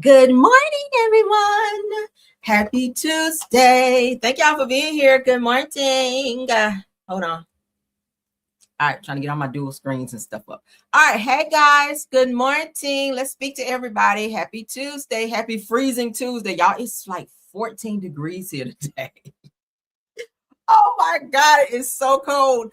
Good morning, everyone. Happy Tuesday. Thank y'all for being here. Good morning. Hold on. All right, trying to get on my dual screens and stuff up. All right, hey guys, good morning. Let's speak to everybody. Happy Tuesday. Happy freezing Tuesday. Y'all, it's like 14 degrees here today. Oh my God, it's so cold.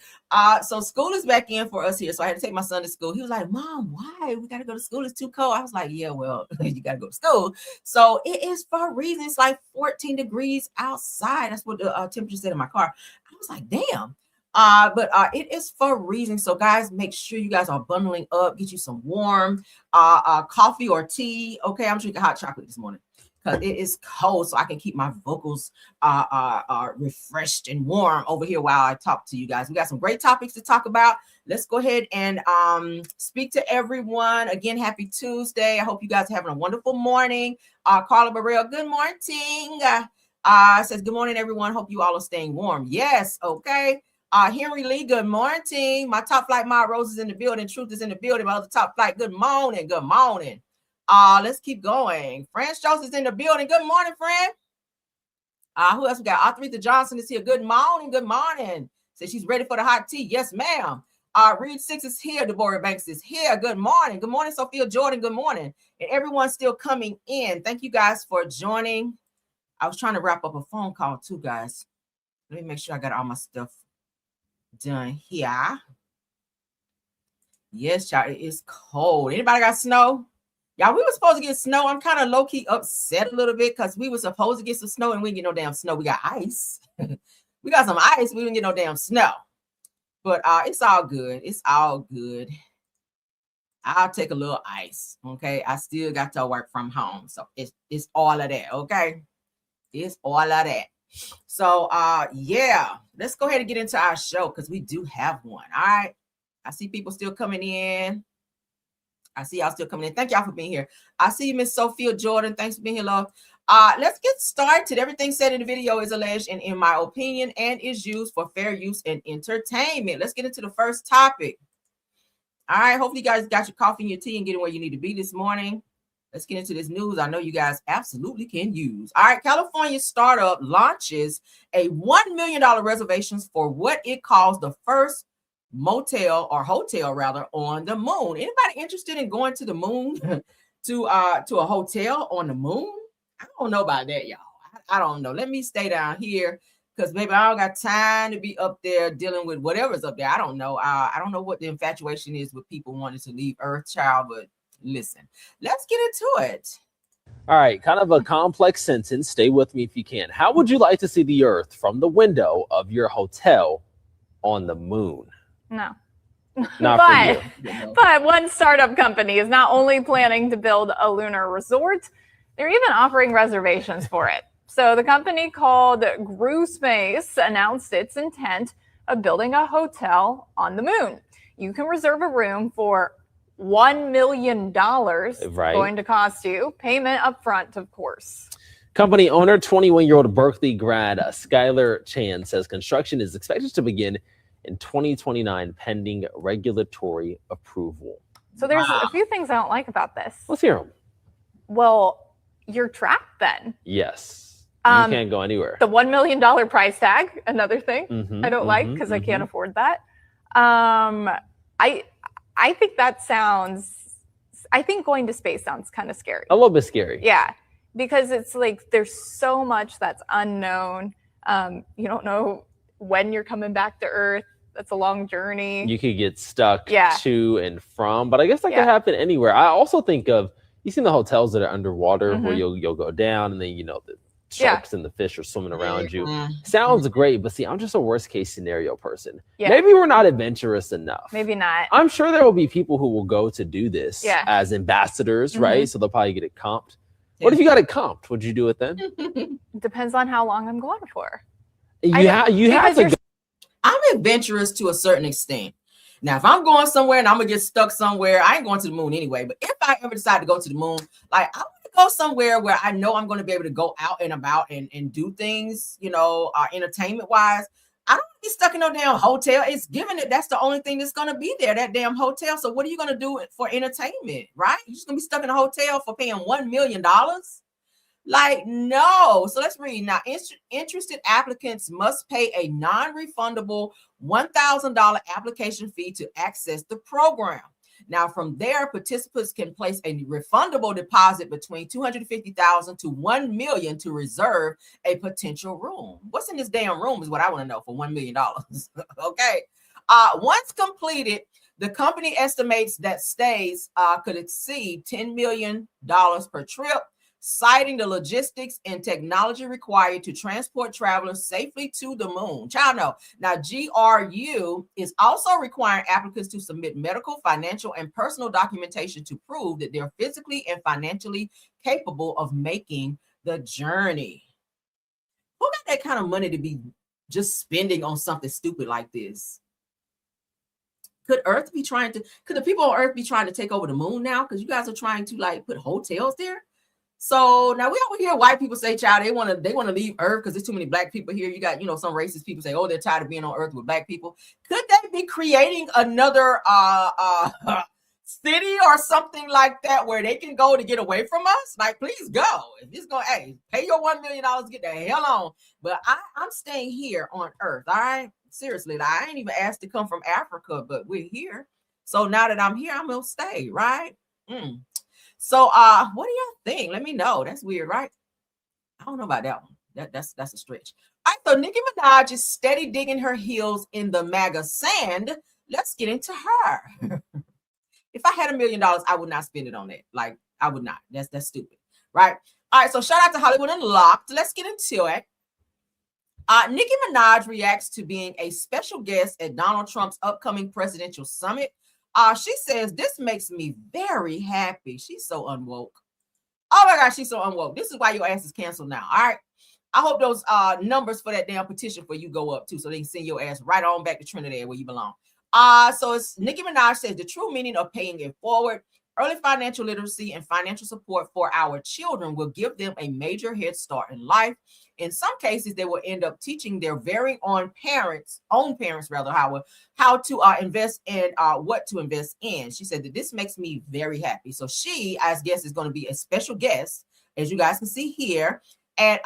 So school is back in for us here. So I had to take my son to school. He was like, Mom, why? We got to go to school. It's too cold. I was like, yeah, well, you got to go to school. So it is for a reason. It's like 14 degrees outside. That's what the temperature said in my car. I was like, damn. But it is for a reason. So guys, make sure you guys are bundling up, get you some warm coffee or tea. Okay, I'm drinking hot chocolate this morning because it is cold, so I can keep my vocals refreshed and warm over here while I talk to you guys. We got some great topics to talk about. Let's go ahead and speak to everyone. Again, happy Tuesday. I hope you guys are having a wonderful morning. Carla Burrell, good morning. Says, good morning, everyone. Hope you all are staying warm. Yes, okay. Henry Lee, good morning. My top flight, my Rose is in the building. Truth is in the building. My other top flight, good morning. Good morning. Let's keep going. Fran Strauss is in the building. Good morning, Fran. Who else we got? Aretha Johnson is here. Good morning. Good morning. Says she's ready for the hot tea. Yes, ma'am. Reed Six is here. Deborah Banks is here. Good morning. Good morning, Sophia Jordan. Good morning. And everyone's still coming in. Thank you guys for joining. I was trying to wrap up a phone call too, guys. Let me make sure I got all my stuff done here. Yes, y'all, it is cold. Anybody got snow? Y'all, we were supposed to get snow. I'm kind of low-key upset a little bit because we were supposed to get some snow and we didn't get no damn snow. We got ice. We got some ice. We didn't get no damn snow. But it's all good. It's all good. I'll take a little ice. Okay. I still got to work from home. So it's all of that. Okay. It's all of that. So yeah, let's go ahead and get into our show because we do have one. All right. I see people still coming in. I see y'all still coming in. Thank y'all for being here. I see you, Miss Sophia Jordan. Thanks for being here, love. Let's get started. Everything said in the video is alleged and in my opinion and is used for fair use and entertainment. Let's get into the first topic. All right. Hopefully you guys got your coffee and your tea and getting where you need to be this morning. Let's get into this news. I know you guys absolutely can use. All right. California startup launches a $1 million reservations for what it calls the first motel or hotel rather on the moon. Anybody interested in going to the moon to a hotel on the moon? I don't know about that, y'all. I don't know. Let me stay down here because maybe I don't got time to be up there dealing with whatever's up there. I don't know. I don't know what the infatuation is with people wanting to leave Earth, child, but listen, let's get into it. All right, kind of a complex sentence. Stay with me if you can. How would you like to see the Earth from the window of your hotel on the moon? No. Not for you. But one startup company is not only planning to build a lunar resort, they're even offering reservations for it. So the company called Grew Space announced its intent of building a hotel on the moon. You can reserve a room for $1 million, going to cost you. Payment up front, of course. Company owner, 21-year-old Berkeley grad Skylar Chan, says construction is expected to begin in 2029 pending regulatory approval. So there's a few things I don't like about this. Let's hear them. Well, you're trapped then. Yes. You can't go anywhere. The $1 million price tag, another thing I don't like because I can't afford that. I think that sounds, I think going to space sounds kind of scary. A little bit scary. Yeah, because it's like there's so much that's unknown. You don't know when you're coming back to Earth. That's a long journey. You could get stuck to and from, but I guess that could happen anywhere. I also think of, you seen the hotels that are underwater where you'll go down and then, you know, the sharks and the fish are swimming around you. Sounds great, but see, I'm just a worst case scenario person. Maybe we're not adventurous enough. Maybe not. I'm sure there will be people who will go to do this as ambassadors, right? So they'll probably get it comped. What if you got it comped? Would you do it then? Depends on how long I'm going for. You have to go. I'm adventurous to a certain extent. Now, if I'm going somewhere and I'm gonna get stuck somewhere, I ain't going to the moon anyway. But if I ever decide to go to the moon, like I want to go somewhere where I know I'm going to be able to go out and about and do things, you know, entertainment wise. I don't be stuck in no damn hotel. It's given that that's the only thing that's going to be there, that damn hotel. So what are you going to do for entertainment, right? You're just going to be stuck in a hotel for paying $1 million? Like, no. So let's read. Now, interested applicants must pay a non-refundable $1,000 application fee to access the program. Now, from there, participants can place a refundable deposit between $250,000 to $1 million to reserve a potential room. What's in this damn room is what I want to know for $1 million. Okay. Once completed, the company estimates that stays could exceed $10 million per trip, citing the logistics and technology required to transport travelers safely to the moon. Y'all know. Now, GRU is also requiring applicants to submit medical, financial, and personal documentation to prove that they're physically and financially capable of making the journey. Who got that kind of money to be just spending on something stupid like this? Could the people on Earth be trying to take over the moon now? Because you guys are trying to like put hotels there. So now we over here, white people say, child, they want to leave Earth because there's too many black people here. You got, some racist people say, oh, they're tired of being on Earth with black people. Could they be creating another city or something like that where they can go to get away from us? Like, please go. If it's going, hey, pay your $1 million, get the hell on. But I'm staying here on Earth. All right. Seriously, like, I ain't even asked to come from Africa, but we're here. So now that I'm here, I'm gonna stay, right? So what do y'all think? Let me know. That's weird, right? I don't know about that one. That's a stretch. All right, so Nicki Minaj is steady digging her heels in the MAGA sand. Let's get into her. If I had $1 million, I would not spend it on that. Like, I would not. That's stupid, right? All right, so shout out to Hollywood Unlocked. Let's get into it. Nicki Minaj reacts to being a special guest at Donald Trump's upcoming presidential summit. She says, this makes me very happy. She's so unwoke. Oh my gosh, she's so unwoke. This is why your ass is canceled now. All right. I hope those numbers for that damn petition for you go up too, so they can send your ass right on back to Trinidad where you belong. So it's Nicki Minaj says the true meaning of paying it forward. Early financial literacy and financial support for our children will give them a major head start in life. In some cases, they will end up teaching their very own parents, how to invest in what to invest in. She said that this makes me very happy. So she, as guest, is going to be a special guest, as you guys can see here, at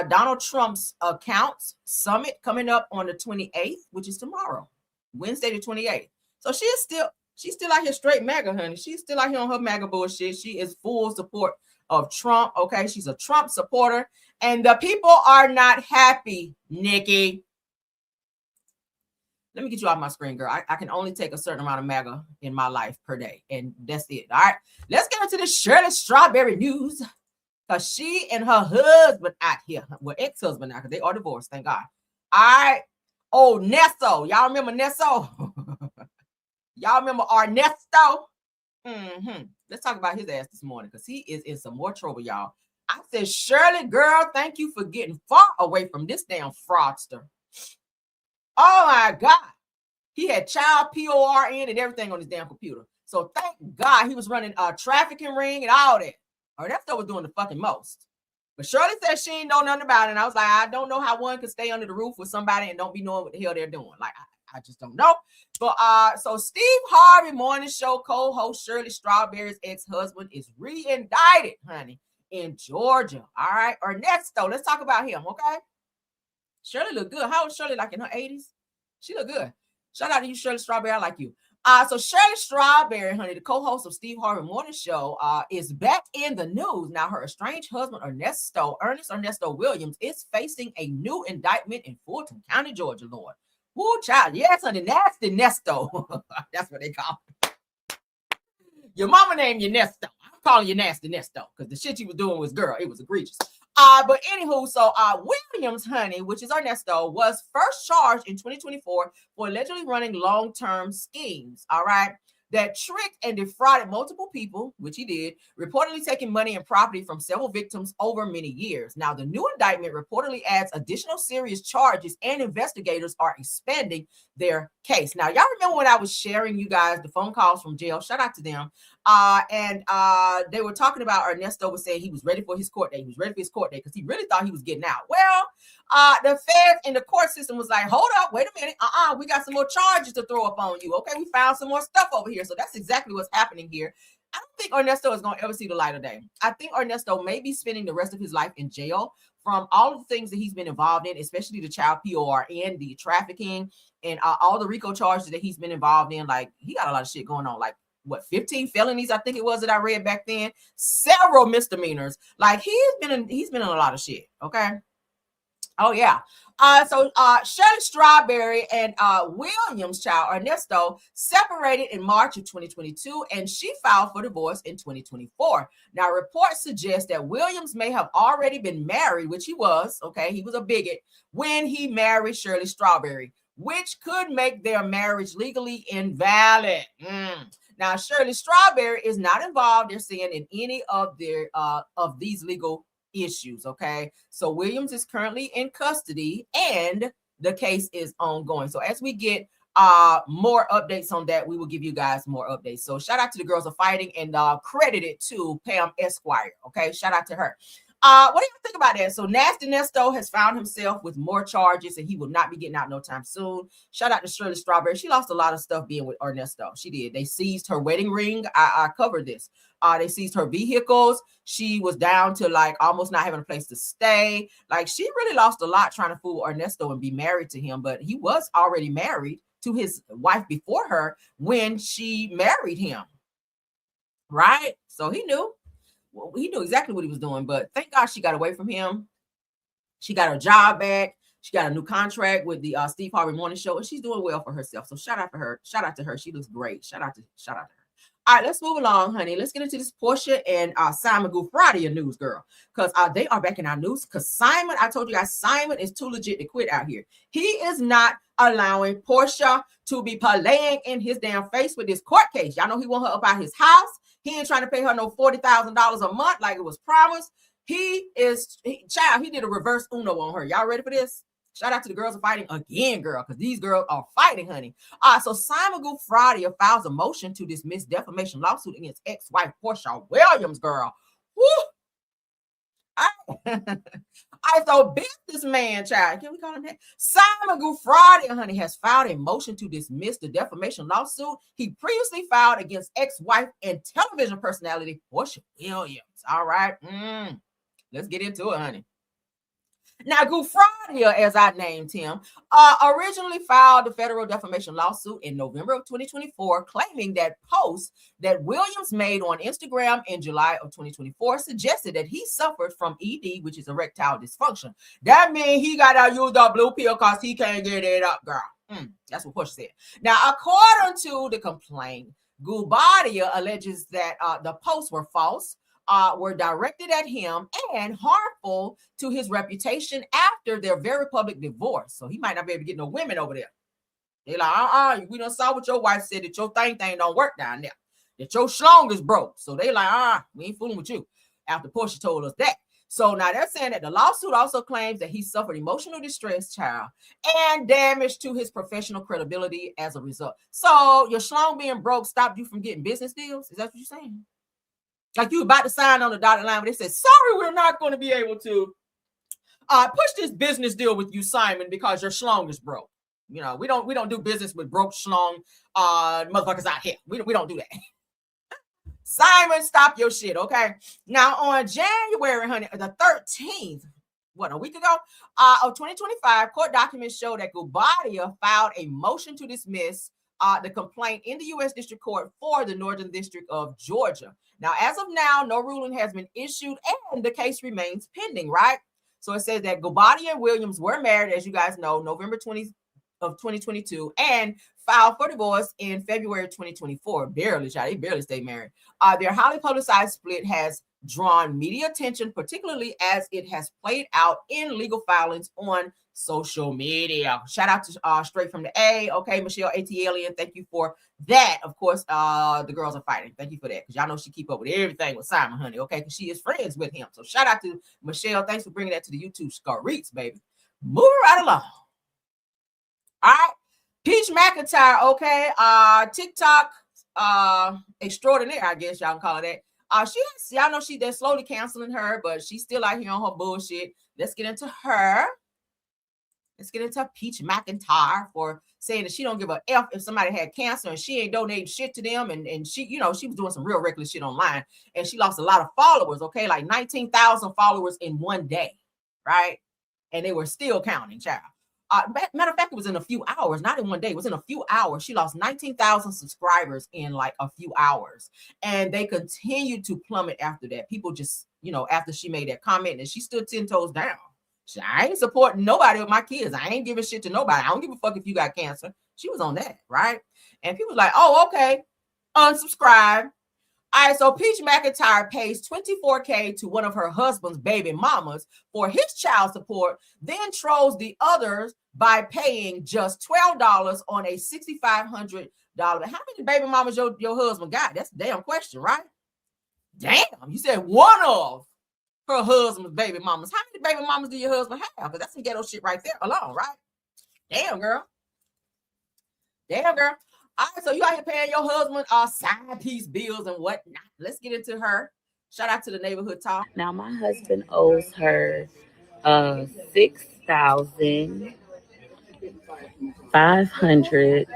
Donald Trump's accounts summit coming up on the 28th, which is tomorrow, Wednesday the 28th. So she's still out here straight MAGA, honey. She's still out here on her MAGA bullshit. She is full support of Trump. Okay, she's a Trump supporter, and the people are not happy. Nikki, let me get you off my screen, girl. I can only take a certain amount of MAGA in my life per day, and that's it. All right, let's get into the Shirley Strawberry news, because she and her husband out here, well, ex-husband now, because they are divorced, thank God. All right. Oh, Nesso, y'all remember Nesso? Y'all remember Ernesto? Let's talk about his ass this morning, because he is in some more trouble, y'all. I said, Shirley, girl, thank you for getting far away from this damn fraudster. Oh, my God. He had child PORN and everything on his damn computer. So thank God he was running a trafficking ring and all that. Ernesto was doing the fucking most. But Shirley said she ain't know nothing about it. And I was like, I don't know how one could stay under the roof with somebody and don't be knowing what the hell they're doing. Like, I just don't know. But so Steve Harvey Morning Show co-host Shirley Strawberry's ex-husband is re-indicted, honey, in Georgia. All right. Ernesto, let's talk about him, okay? Shirley look good. How old is Shirley? Like in her 80s? She look good. Shout out to you, Shirley Strawberry. I like you. So Shirley Strawberry, honey, the co-host of Steve Harvey Morning Show, is back in the news. Now, her estranged husband, Ernest Ernesto Williams, is facing a new indictment in Fulton County, Georgia, Lord. Woo, child. Yes, honey, nasty Nesto. That's what they call it. Your mama named you Nesto. I'm calling you nasty Nesto because the shit you was doing was, girl, it was egregious. But anywho, so Williams, honey, which is Ernesto, was first charged in 2024 for allegedly running long-term schemes, all right, that tricked and defrauded multiple people, which he did, reportedly taking money and property from several victims over many years. Now, the new indictment reportedly adds additional serious charges, and investigators are expanding their case. Now, y'all remember when I was sharing you guys the phone calls from jail? Shout out to them. And they were talking about Ernesto was saying he was ready for his court date. He was ready for his court date because he really thought he was getting out. Well, the feds in the court system was like, hold up, wait a minute. We got some more charges to throw up on you. Okay, we found some more stuff over here. So that's exactly what's happening here. I don't think Ernesto is going to ever see the light of day. I think Ernesto may be spending the rest of his life in jail from all of the things that he's been involved in, especially the child POR and the trafficking and all the RICO charges that he's been involved in. Like, he got a lot of shit going on. Like, what, 15 felonies, I think it was, that I read back then. Several misdemeanors. Like, he's been in a lot of shit. Okay. Oh, yeah. So Shirley Strawberry and Williams' child, Ernesto, separated in March of 2022, and she filed for divorce in 2024. Now, reports suggest that Williams may have already been married, which he was, okay, he was a bigot, when he married Shirley Strawberry, which could make their marriage legally invalid. Now, Shirley Strawberry is not involved, they're saying, in any of their of these legal issues. Okay, so Williams is currently in custody and the case is ongoing. So as we get more updates on that, we will give you guys more updates. So shout out to the girls of fighting and credit it to Pam Esquire. Okay, shout out to her. What do you think about that? So Nasty Nesto has found himself with more charges and he will not be getting out no time soon. Shout out to Shirley Strawberry. She lost a lot of stuff being with Ernesto. She did. They seized her wedding ring. I covered this. They seized her vehicles. She was down to like almost not having a place to stay. Like, she really lost a lot trying to fool Ernesto and be married to him, but he was already married to his wife before her when she married him. Right? So he knew exactly what he was doing, but thank God she got away from him. She got her job back. She got a new contract with the Steve Harvey Morning Show, and she's doing well for herself. So shout out to her. Shout out to her. She looks great. Shout out to her. All right, let's move along, honey. Let's get into this Portia and Simon Gufradia news, girl, because they are back in our news. Because Simon, I told you guys, Simon is too legit to quit out here. He is not allowing Portia to be playing in his damn face with this court case. Y'all know he want her up out his house. He ain't trying to pay her no $40,000 a month like it was promised. He did a reverse Uno on her. Y'all ready for this? Shout out to the girls are fighting again, girl, because these girls are fighting, honey. So Simon Gufradia files a motion to dismiss defamation lawsuit against ex-wife Portia Williams, girl. Woo! So businessman, child, can we call him that? Simon Gufradia, honey, has filed a motion to dismiss the defamation lawsuit he previously filed against ex-wife and television personality Portia Williams. All right. Let's get into it, honey. Now, Gufradia, as I named him, originally filed the federal defamation lawsuit in November of 2024, claiming that posts that Williams made on Instagram in July of 2024 suggested that he suffered from ED, which is erectile dysfunction. That means he got to use the blue pill because he can't get it up, girl. That's what Portia said. Now, according to the complaint, Gufradia alleges that the posts were false, were directed at him and harmful to his reputation after their very public divorce. So he might not be able to get no women over there. They're like, we done saw what your wife said, that your thing don't work down there, that your schlong is broke. So they like, we ain't fooling with you, after Portia told us that. So now they're saying that the lawsuit also claims that he suffered emotional distress, child, and damage to his professional credibility as a result. So your schlong being broke stopped you from getting business deals? Is that what you're saying? Like you about to sign on the dotted line, but they said, sorry, we're not going to be able to push this business deal with you, Simon, because your schlong is broke. You know, we don't do business with broke schlong motherfuckers out here. We don't do that. Simon, stop your shit, okay? Now, on January, honey, the 13th, a week ago, of 2025, court documents show that Gufradia filed a motion to dismiss the complaint in the U.S. District Court for the Northern District of Georgia. Now, as of now, no ruling has been issued and the case remains pending, right? So it says that Gufradia and Williams were married, as you guys know, November 20th of 2022, and filed for divorce in February 2024. Barely, child. They barely stayed married. Their highly publicized split has drawn media attention, particularly as it has played out in legal filings on social media. Shout out to Straight from the A. Okay, Michelle ATLian, thank you for that. Of course, the girls are fighting. Thank you for that, because y'all know she keep up with everything with Simon, honey. Okay, because she is friends with him. So shout out to Michelle. Thanks for bringing that to the YouTube streets, baby. Moving right along. All right, Peach McIntyre. Okay, TikTok extraordinaire, I guess y'all can call it that. Y'all know they're slowly canceling her, but she's still out here on her bullshit. Let's get into her. Let's get into Peach McIntyre for saying that she don't give a F if somebody had cancer and she ain't donating shit to them. And she, you know, she was doing some real reckless shit online and she lost a lot of followers, okay? Like 19,000 followers in one day, right? And they were still counting, child. Matter of fact, it was in a few hours, not in one day. It was in a few hours. She lost 19,000 subscribers in like a few hours. And they continued to plummet after that. People just, you know, after she made that comment and she stood 10 toes down. I ain't supporting nobody with my kids. I ain't giving shit to nobody. I don't give a fuck if you got cancer. She was on that, right? And people like, oh, okay, unsubscribe. All right, so Peach McIntyre pays $24K to one of her husband's baby mamas for his child support, then trolls the others by paying just $12 on a $6,500. How many baby mamas your husband got? That's a damn question, right? Damn, you said one of her husband's baby mamas. How many baby mamas do your husband have? Because that's some ghetto shit right there alone, right? Damn, girl. Damn, girl. All right, so you out here paying your husband side piece bills and whatnot. Let's get into her. Shout out to the neighborhood talk. Now, my husband owes her $6,500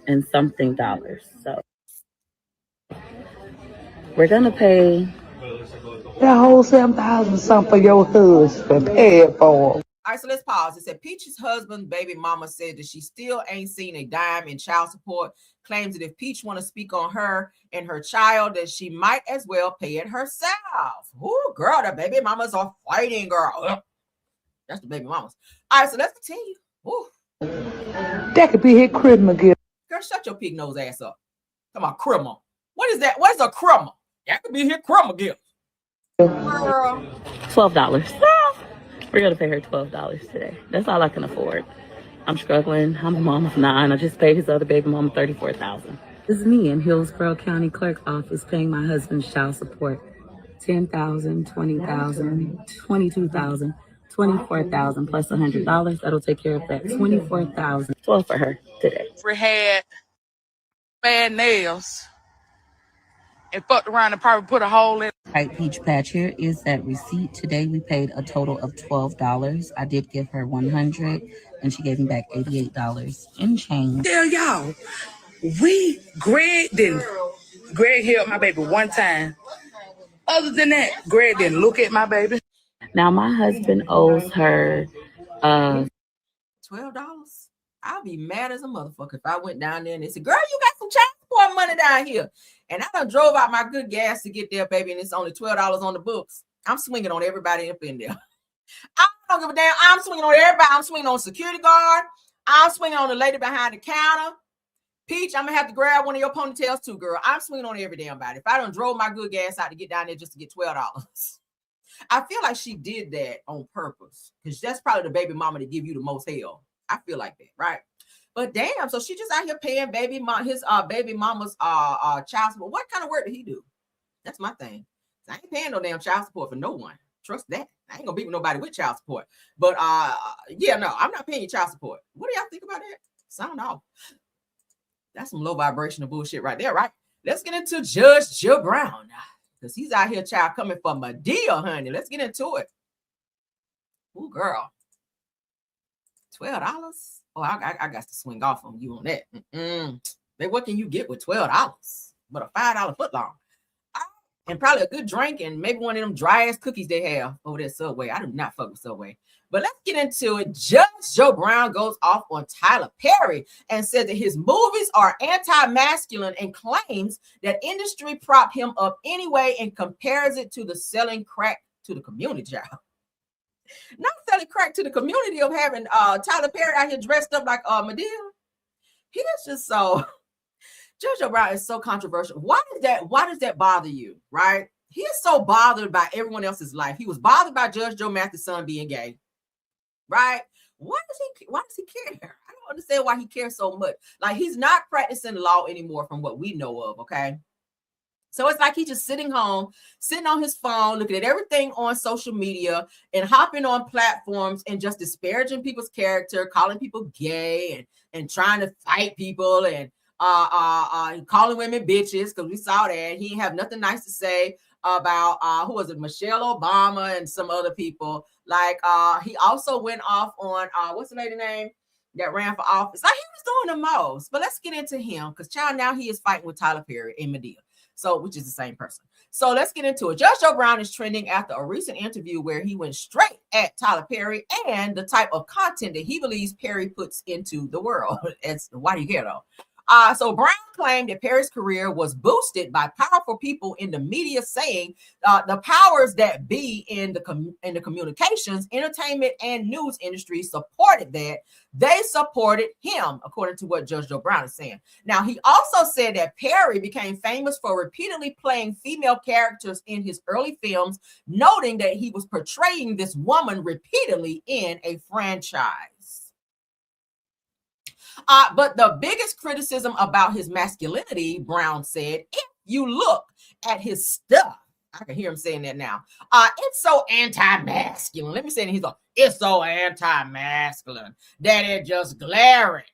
and something dollars. So we're gonna pay that whole $7,000 something for your husband. Pay it for him. All right, so let's pause. It said Peach's husband, baby mama, said that she still ain't seen a dime in child support. Claims that if Peach want to speak on her and her child, that she might as well pay it herself. Ooh, girl, the baby mamas are fighting, girl. That's the baby mamas. All right, so let's continue. Ooh. That could be his Christmas gift. Girl, shut your pig nose ass up. Come on, criminal. What is that? What is a criminal? That could be his criminal gift. Girl. $12. We're going to pay her $12 today. That's all I can afford. I'm struggling. I'm a mom of 9. I just paid his other baby mama $34,000. This is me in Hillsborough County Clerk Office paying my husband's child support. $10,000, $20,000, $22,000, $24,000 plus $100. That'll take care of that. $24,000. $12 for her today. We had bad nails and fucked around and probably put a hole in. Right, Peach Patch, here is that receipt. Today we paid a total of $12. I did give her $100 and she gave me back $88 in change. Tell y'all, Greg helped my baby one time. Other than that, Greg didn't look at my baby. Now my husband owes her $12. I'll be mad as a motherfucker if I went down there and they said, girl, you got some child support money down here. And I done drove out my good gas to get there, baby, and it's only $12 on the books. I'm swinging on everybody up in there. I don't give a damn. I'm swinging on everybody. I'm swinging on security guard. I'm swinging on the lady behind the counter. Peach, I'm going to have to grab one of your ponytails too, girl. I'm swinging on every damn body. If I done drove my good gas out to get down there just to get $12. I feel like she did that on purpose because that's probably the baby mama to give you the most hell. I feel like that, right? But damn, so she just out here paying his baby mama's child support. What kind of work did he do? That's my thing. I ain't paying no damn child support for no one. Trust that. I ain't gonna be with nobody with child support. But yeah, no, I'm not paying your child support. What do y'all think about that? Sound off. That's some low vibrational bullshit right there, right? Let's get into Judge Joe Brown because he's out here, child, coming for my deal, honey. Let's get into it. Ooh, girl. $12? Oh, I got to swing off on you on that. Babe, what can you get with $12? But a $5 footlong. And probably a good drink and maybe one of them dry ass cookies they have over there Subway. I do not fuck with Subway. But let's get into it. Judge Joe Brown goes off on Tyler Perry and said that his movies are anti-masculine and claims that industry prop him up anyway and compares it to the selling crack to the community, child. Not selling crack to the community of having Tyler Perry out here dressed up like Madea. He is just so... Judge Joe Brown is so controversial. Why does that bother you, right? He is so bothered by everyone else's life. He was bothered by Judge Joe Mathis' son being gay, right? Why does he care? I don't understand why he cares so much. Like, he's not practicing law anymore from what we know of, okay? So it's like he's just sitting home, sitting on his phone, looking at everything on social media and hopping on platforms and just disparaging people's character, calling people gay and trying to fight people and calling women bitches, because we saw that. He didn't have nothing nice to say about who was it, Michelle Obama and some other people. Like he also went off on what's the lady name that ran for office? Like, he was doing the most. But let's get into him, because child, now he is fighting with Tyler Perry and Madea, so which is the same person. So let's get into it. Judge Joe Brown is trending after a recent interview where he went straight at Tyler Perry and the type of content that he believes Perry puts into the world. It's why do you care though? So Brown claimed that Perry's career was boosted by powerful people in the media, saying the powers that be in the communications, entertainment, and news industry supported that. They supported him, according to what Judge Joe Brown is saying. Now, he also said that Perry became famous for repeatedly playing female characters in his early films, noting that he was portraying this woman repeatedly in a franchise. But the biggest criticism about his masculinity, Brown said, if you look at his stuff, I can hear him saying that now. It's so anti-masculine. Let me say it. He's like, it's so anti-masculine that it just glaring.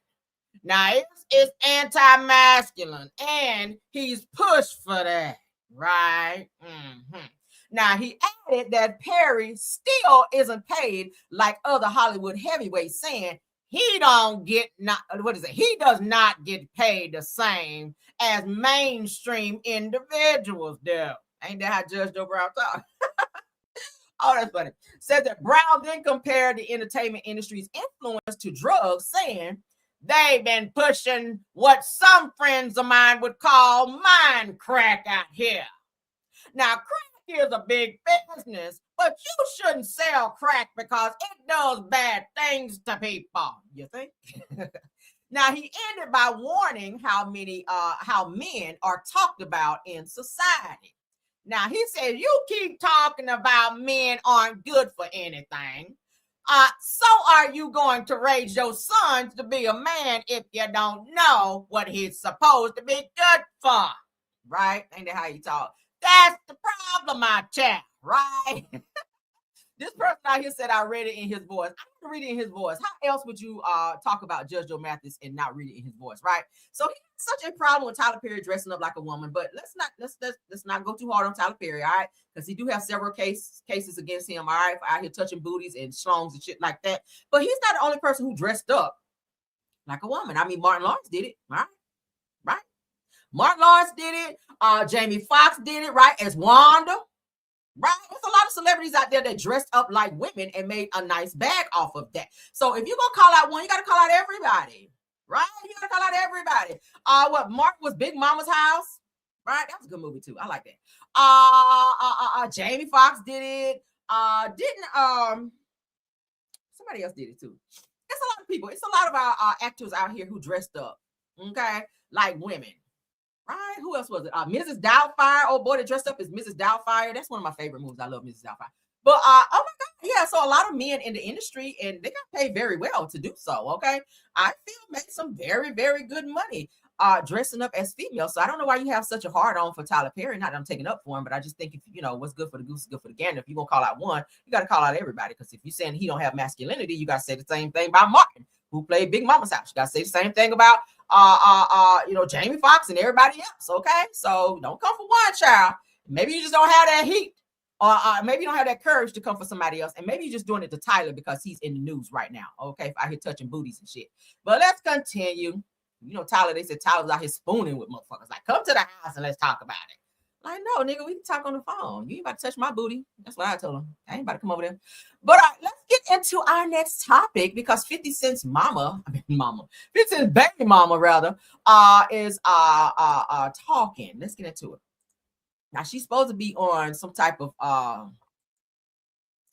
Now, it's anti-masculine, and he's pushed for that, right? Mm-hmm. Now, he added that Perry still isn't paid like other Hollywood heavyweights, saying he does not get paid the same as mainstream individuals do. Ain't that how Judge Joe Brown talk? Oh, that's funny. Said that Brown then compared the entertainment industry's influence to drugs, saying they've been pushing what some friends of mine would call mind crack out here. Now, crack is a big business, but you shouldn't sell crack because it does bad things to people, you think? Now, he ended by warning how men are talked about in society. Now, he said, you keep talking about men aren't good for anything. So are you going to raise your sons to be a man if you don't know what he's supposed to be good for? Right? Ain't that how you talk? That's the problem, my child, right? This person out here said I read it in his voice. I didn't read it in his voice. How else would you talk about Judge Joe Mathis and not read it in his voice, right? So he has such a problem with Tyler Perry dressing up like a woman, but let's not go too hard on Tyler Perry, all right? Because he do have several cases against him, all right, for out here touching booties and schlongs and shit like that. But he's not the only person who dressed up like a woman. I mean, Martin Lawrence did it, all right? Right? Martin Lawrence did it. Jamie Foxx did it, right? As Wanda. Right? There's a lot of celebrities out there that dressed up like women and made a nice bag off of that. So if you're going to call out one, you got to call out everybody. Right? You got to call out everybody. What Mark was Big Mama's House. Right? That was a good movie too. I like that. Jamie Foxx did it. Somebody else did it too. It's a lot of people. It's a lot of our actors out here who dressed up. Okay? Like women. Right? Who else was it? Mrs. Doubtfire. Oh boy, they dressed up as Mrs. Doubtfire. That's one of my favorite movies. I love Mrs. Doubtfire. But oh my God, yeah. So a lot of men in the industry, and they got paid very well to do so. Okay, I feel made some very, very good money dressing up as female. So I don't know why you have such a hard on for Tyler Perry. Not that I'm taking up for him, but I just think if you know what's good for the goose is good for the gander. If you're gonna call out one, you got to call out everybody. Because if you're saying he don't have masculinity, you got to say the same thing about Martin, who played Big Mama's House. You got to say the same thing about Jamie Foxx and everybody else. Okay, so don't come for one child. Maybe you just don't have that heat, or maybe you don't have that courage to come for somebody else, and maybe you're just doing it to Tyler because he's in the news right now. Okay, if I hear touching booties and shit. But let's continue. You know, Tyler. They said Tyler's out here spooning with motherfuckers. Like, come to the house and let's talk about it. Like, no, nigga, we can talk on the phone. You ain't about to touch my booty. That's what I told him. I ain't about to come over there. But let's get into our next topic, because 50 Cent's 50 Cent's baby mama, rather, is talking. Let's get into it. Now, she's supposed to be on some type of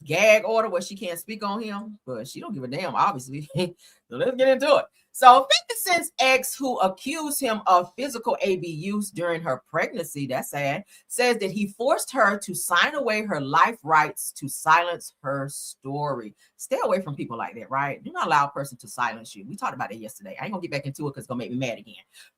gag order where she can't speak on him, but she don't give a damn, obviously. So let's get into it. So 50 Cent's ex, who accused him of physical abuse during her pregnancy, that's sad, says that he forced her to sign away her life rights to silence her story. Stay away from people like that, right? Do not allow a person to silence you. We talked about it yesterday. I ain't gonna get back into it because it's gonna make me mad again.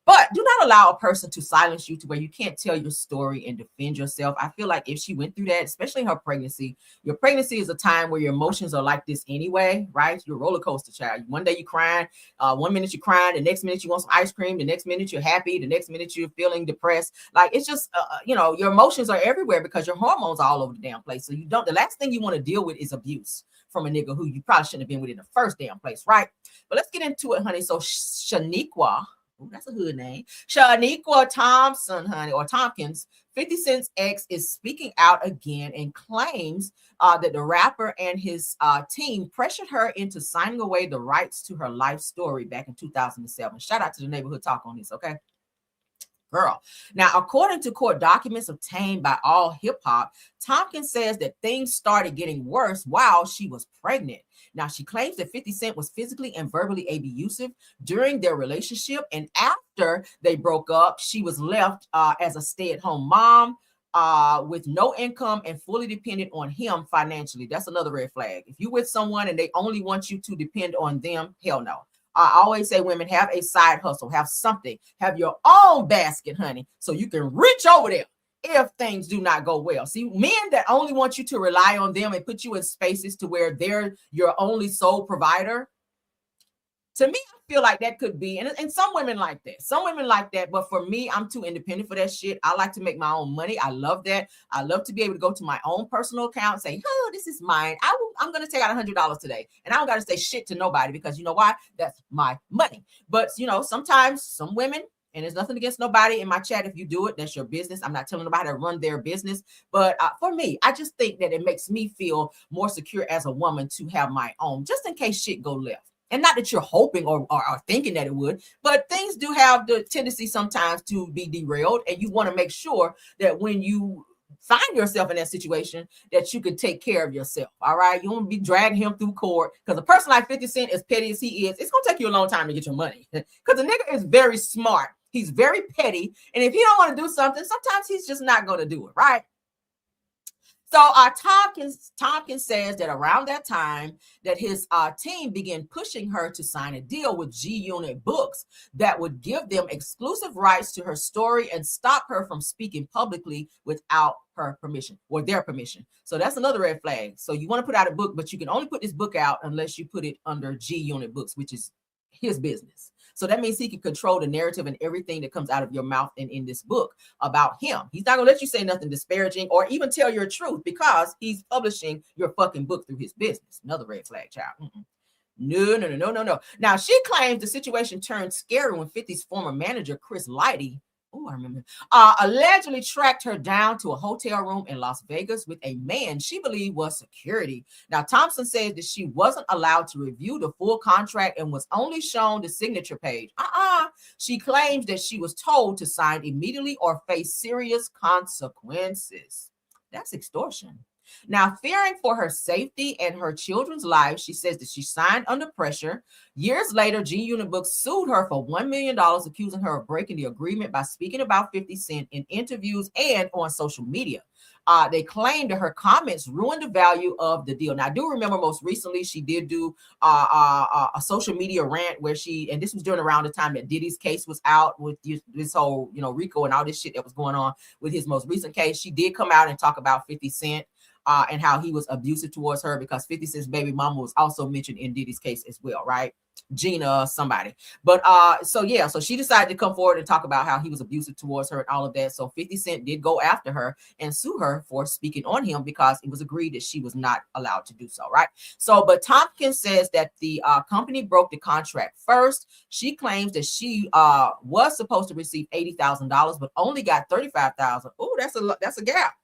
But do not allow a person to silence you to where you can't tell your story and defend yourself. I feel like if she went through that, especially in her pregnancy, your pregnancy is a time where your emotions are like this anyway, right? You're a roller coaster child. One day you crying. 1 minute you're crying, the next minute you want some ice cream, the next minute you're happy, the next minute you're feeling depressed. Like it's just your emotions are everywhere because your hormones are all over the damn place. So the last thing you want to deal with is abuse from a nigga who you probably shouldn't have been with in the first damn place, right? But let's get into it, honey. So Shaniqua, that's a hood name, Shaniqua Thompson, honey, or Tompkins, 50 Cent's ex, is speaking out again and claims that the rapper and his team pressured her into signing away the rights to her life story back in 2007. Shout out to the Neighborhood Talk on this, okay? Girl. Now, according to court documents obtained by All Hip Hop, Tompkins says that things started getting worse while she was pregnant. Now, she claims that 50 Cent was physically and verbally abusive during their relationship. And after they broke up, she was left as a stay-at-home mom with no income and fully dependent on him financially. That's another red flag. If you're with someone and they only want you to depend on them, hell no. I always say, women, have a side hustle, have something, have your own basket, honey, so you can reach over there if things do not go well. See, men that only want you to rely on them and put you in spaces to where they're your only sole provider, to me, I feel like that could be, and some women like that. Some women like that, but for me, I'm too independent for that shit. I like to make my own money. I love that. I love to be able to go to my own personal account and say, oh, this is mine. I'm going to take out $100 today. And I don't got to say shit to nobody because you know why? That's my money. But, sometimes some women, and there's nothing against nobody in my chat. If you do it, that's your business. I'm not telling nobody to run their business. But for me, I just think that it makes me feel more secure as a woman to have my own, just in case shit go left. And not that you're hoping or thinking that it would, but things do have the tendency sometimes to be derailed. And you want to make sure that when you find yourself in that situation, that you can take care of yourself. All right. You won't be dragging him through court, because a person like 50 Cent, as petty as he is, it's going to take you a long time to get your money, because the nigga is very smart. He's very petty. And if he don't want to do something, sometimes he's just not going to do it. Right. So Tompkins says that around that time that his team began pushing her to sign a deal with G-Unit Books that would give them exclusive rights to her story and stop her from speaking publicly without her permission or their permission. So that's another red flag. So you want to put out a book, but you can only put this book out unless you put it under G-Unit Books, which is his business. So that means he can control the narrative and everything that comes out of your mouth and in this book about him. He's not going to let you say nothing disparaging or even tell your truth because he's publishing your fucking book through his business. Another red flag, child. No. Now, she claims the situation turned scary when 50's former manager, Chris Lighty, I remember, allegedly tracked her down to a hotel room in Las Vegas with a man she believed was security. Now, Thompson says that she wasn't allowed to review the full contract and was only shown the signature page. She claims that she was told to sign immediately or face serious consequences. That's extortion. Now, fearing for her safety and her children's lives, she says that she signed under pressure. Years later, G-Unit Books sued her for $1 million, accusing her of breaking the agreement by speaking about 50 Cent in interviews and on social media. They claimed that her comments ruined the value of the deal. Now, I do remember most recently she did do a social media rant where and this was during around the time that Diddy's case was out with this whole, RICO and all this shit that was going on with his most recent case. She did come out and talk about 50 Cent. And how he was abusive towards her, because 50 Cent's baby mama was also mentioned in Diddy's case as well, right? Gina, somebody. But so she decided to come forward and talk about how he was abusive towards her and all of that. So 50 Cent did go after her and sue her for speaking on him because it was agreed that she was not allowed to do so, right? So, but Tompkins says that the company broke the contract first. She claims that she was supposed to receive $80,000, but only got $35,000. Oh, that's a gap.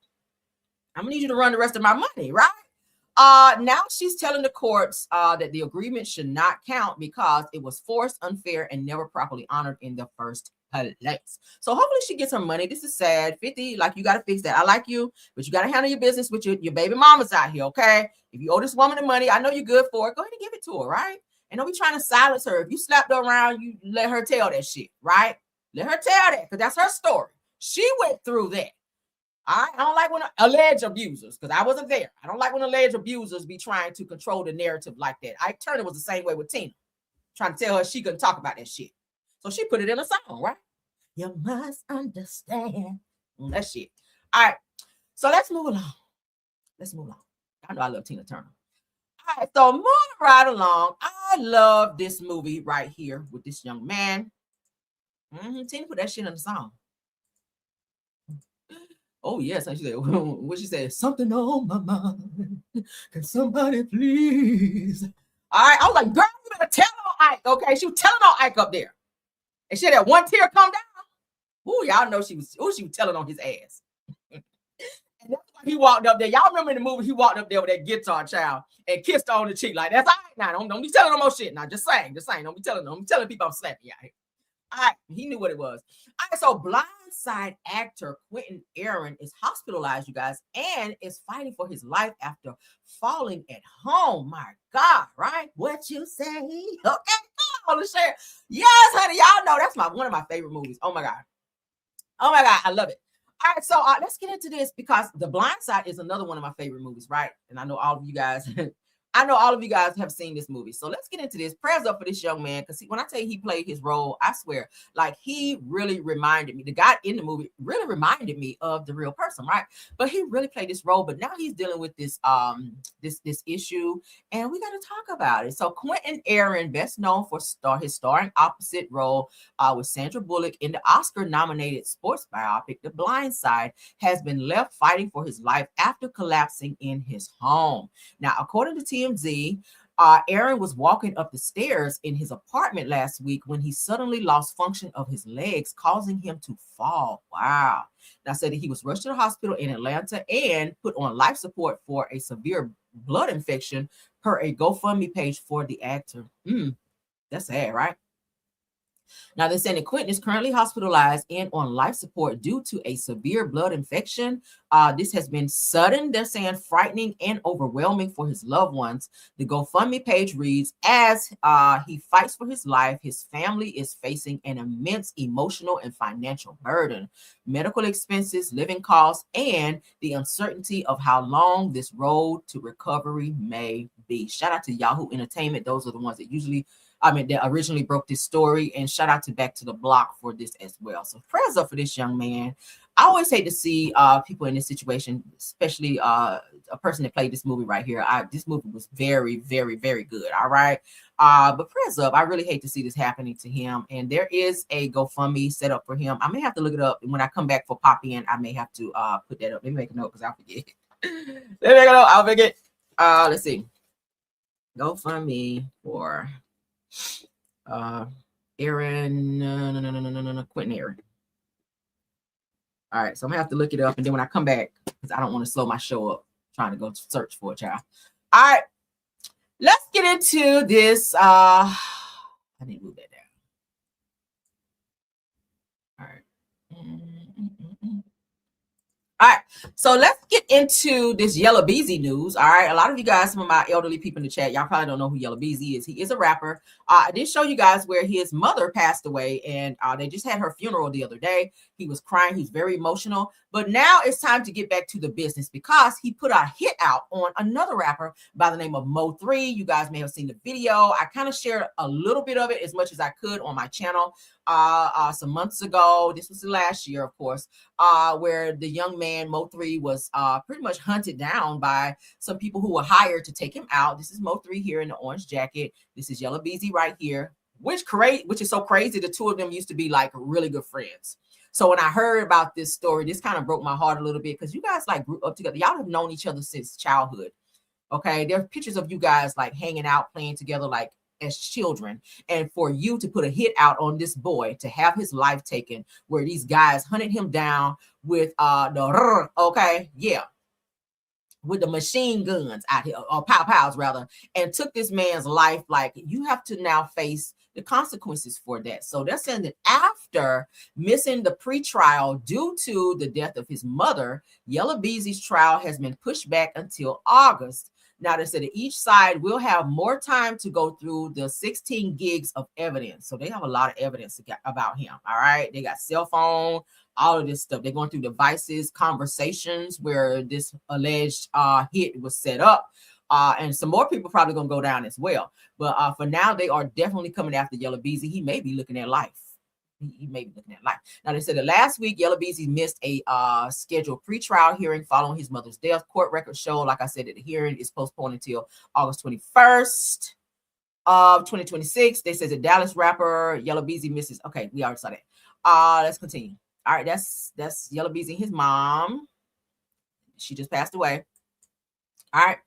I'm gonna need you to run the rest of my money, right? Now she's telling the courts that the agreement should not count because it was forced, unfair, and never properly honored in the first place. So hopefully she gets her money. This is sad. 50, like, you got to fix that. I like you, but you got to handle your business with your baby mamas out here, okay? If you owe this woman the money, I know you're good for it. Go ahead and give it to her, right? And don't be trying to silence her. If you slapped her around, you let her tell that shit, right? Let her tell that, because that's her story. She went through that. I don't like when alleged abusers, because I wasn't there. I don't like when alleged abusers be trying to control the narrative like that. Ike Turner was the same way with Tina, trying to tell her she couldn't talk about that shit. So she put it in a song, right? You must understand that shit. All right. So let's move along. I know I love Tina Turner. right, so moving right along, I love this movie right here with this young man. Tina put that shit in the song. Oh yes, and she said, what she said, something on my mind. Can somebody please? All right, I was like, girl, you better tell on Ike, okay? She was telling on Ike up there, and she had that one tear come down. Ooh, y'all know she was telling on his ass. And that's why he walked up there. Y'all remember in the movie he walked up there with that guitar child and kissed her on the cheek like that's all right now. Don't be telling no more shit now. Just saying. Don't be telling people I'm slapping you out here. All right, he knew what it was. All right, so Blindside actor Quentin Aaron is hospitalized, you guys, and is fighting for his life after falling at home. My God, right? What you say? Okay, come on, share. Yes, honey, y'all know that's one of my favorite movies. Oh my God, I love it. All right, so let's get into this because The Blind Side is another one of my favorite movies, right? And I know all of you guys have seen this movie. So let's get into this. Prayers up for this young man because when I tell you he played his role, I swear, like he really reminded me. The guy in the movie really reminded me of the real person, right? But he really played this role. But now he's dealing with this this issue, and we got to talk about it. So Quentin Aaron, best known for his starring opposite role with Sandra Bullock in the Oscar-nominated sports biopic The Blind Side, has been left fighting for his life after collapsing in his home. Now, according to TMZ, Aaron was walking up the stairs in his apartment last week when he suddenly lost function of his legs, causing him to fall. Wow. Now, said that he was rushed to the hospital in Atlanta and put on life support for a severe blood infection per a GoFundMe page for the actor. That's sad, right? Now, they're saying that Quentin is currently hospitalized and on life support due to a severe blood infection. This has been sudden, they're saying, frightening and overwhelming for his loved ones. The GoFundMe page reads, as he fights for his life, his family is facing an immense emotional and financial burden, medical expenses, living costs, and the uncertainty of how long this road to recovery may be. Shout out to Yahoo Entertainment. Those are the ones that originally broke this story, and shout out to Back to the Block for this as well. So prayers up for this young man. I always hate to see people in this situation, especially a person that played this movie right here. This movie was very, very, very good. All right. But prayers up. I really hate to see this happening to him. And there is a GoFundMe set up for him. I may have to look it up. And when I come back for Pop In, I may have to put that up. Let me make a note because I'll forget. I'll forget. Let's see. GoFundMe for Aaron, no, Quentin Aaron. All right, so I'm gonna have to look it up, and then when I come back, because I don't want to slow my show up trying to go search for a child. All right, let's get into this. I need to move that down. All right. All right, so let's get into this Yella Beezy news. All right, a lot of you guys, some of my elderly people in the chat, y'all probably don't know who Yella Beezy is. He is a rapper. I did show you guys where his mother passed away, and they just had her funeral the other day. He was crying. He's very emotional. But now it's time to get back to the business because he put a hit out on another rapper by the name of Mo3. You guys may have seen the video. I kind of shared a little bit of it as much as I could on my channel some months ago. This was last year, of course, where the young man Mo3 was pretty much hunted down by some people who were hired to take him out. This is Mo3 here in the orange jacket. This is Yella Beezy right here, which is so crazy. The two of them used to be like really good friends. So when I heard about this story, this kind of broke my heart a little bit because you guys like grew up together. Y'all have known each other since childhood. Okay, there are pictures of you guys like hanging out, playing together like as children. And for you to put a hit out on this boy, to have his life taken, where these guys hunted him down with with the machine guns out here, or pows rather, and took this man's life, like you have to now face the consequences for that. So they're saying that after missing the pre-trial due to the death of his mother, Yella Beezy's trial has been pushed back until August. Now, they said that each side will have more time to go through the 16 gigs of evidence. So they have a lot of evidence about him. All right. They got cell phone, all of this stuff. They're going through devices, conversations where this alleged hit was set up. And some more people probably going to go down as well. But for now, they are definitely coming after Yella Beezy. He may be looking at life. He may be looking at life. Now, they said that last week, Yella Beezy missed a scheduled pretrial hearing following his mother's death. Court records show, like I said, that the hearing is postponed until August 21st of 2026. They said the Dallas rapper Yella Beezy misses. Okay, we already saw that. Let's continue. All right, that's Yella Beezy and his mom. She just passed away. All right.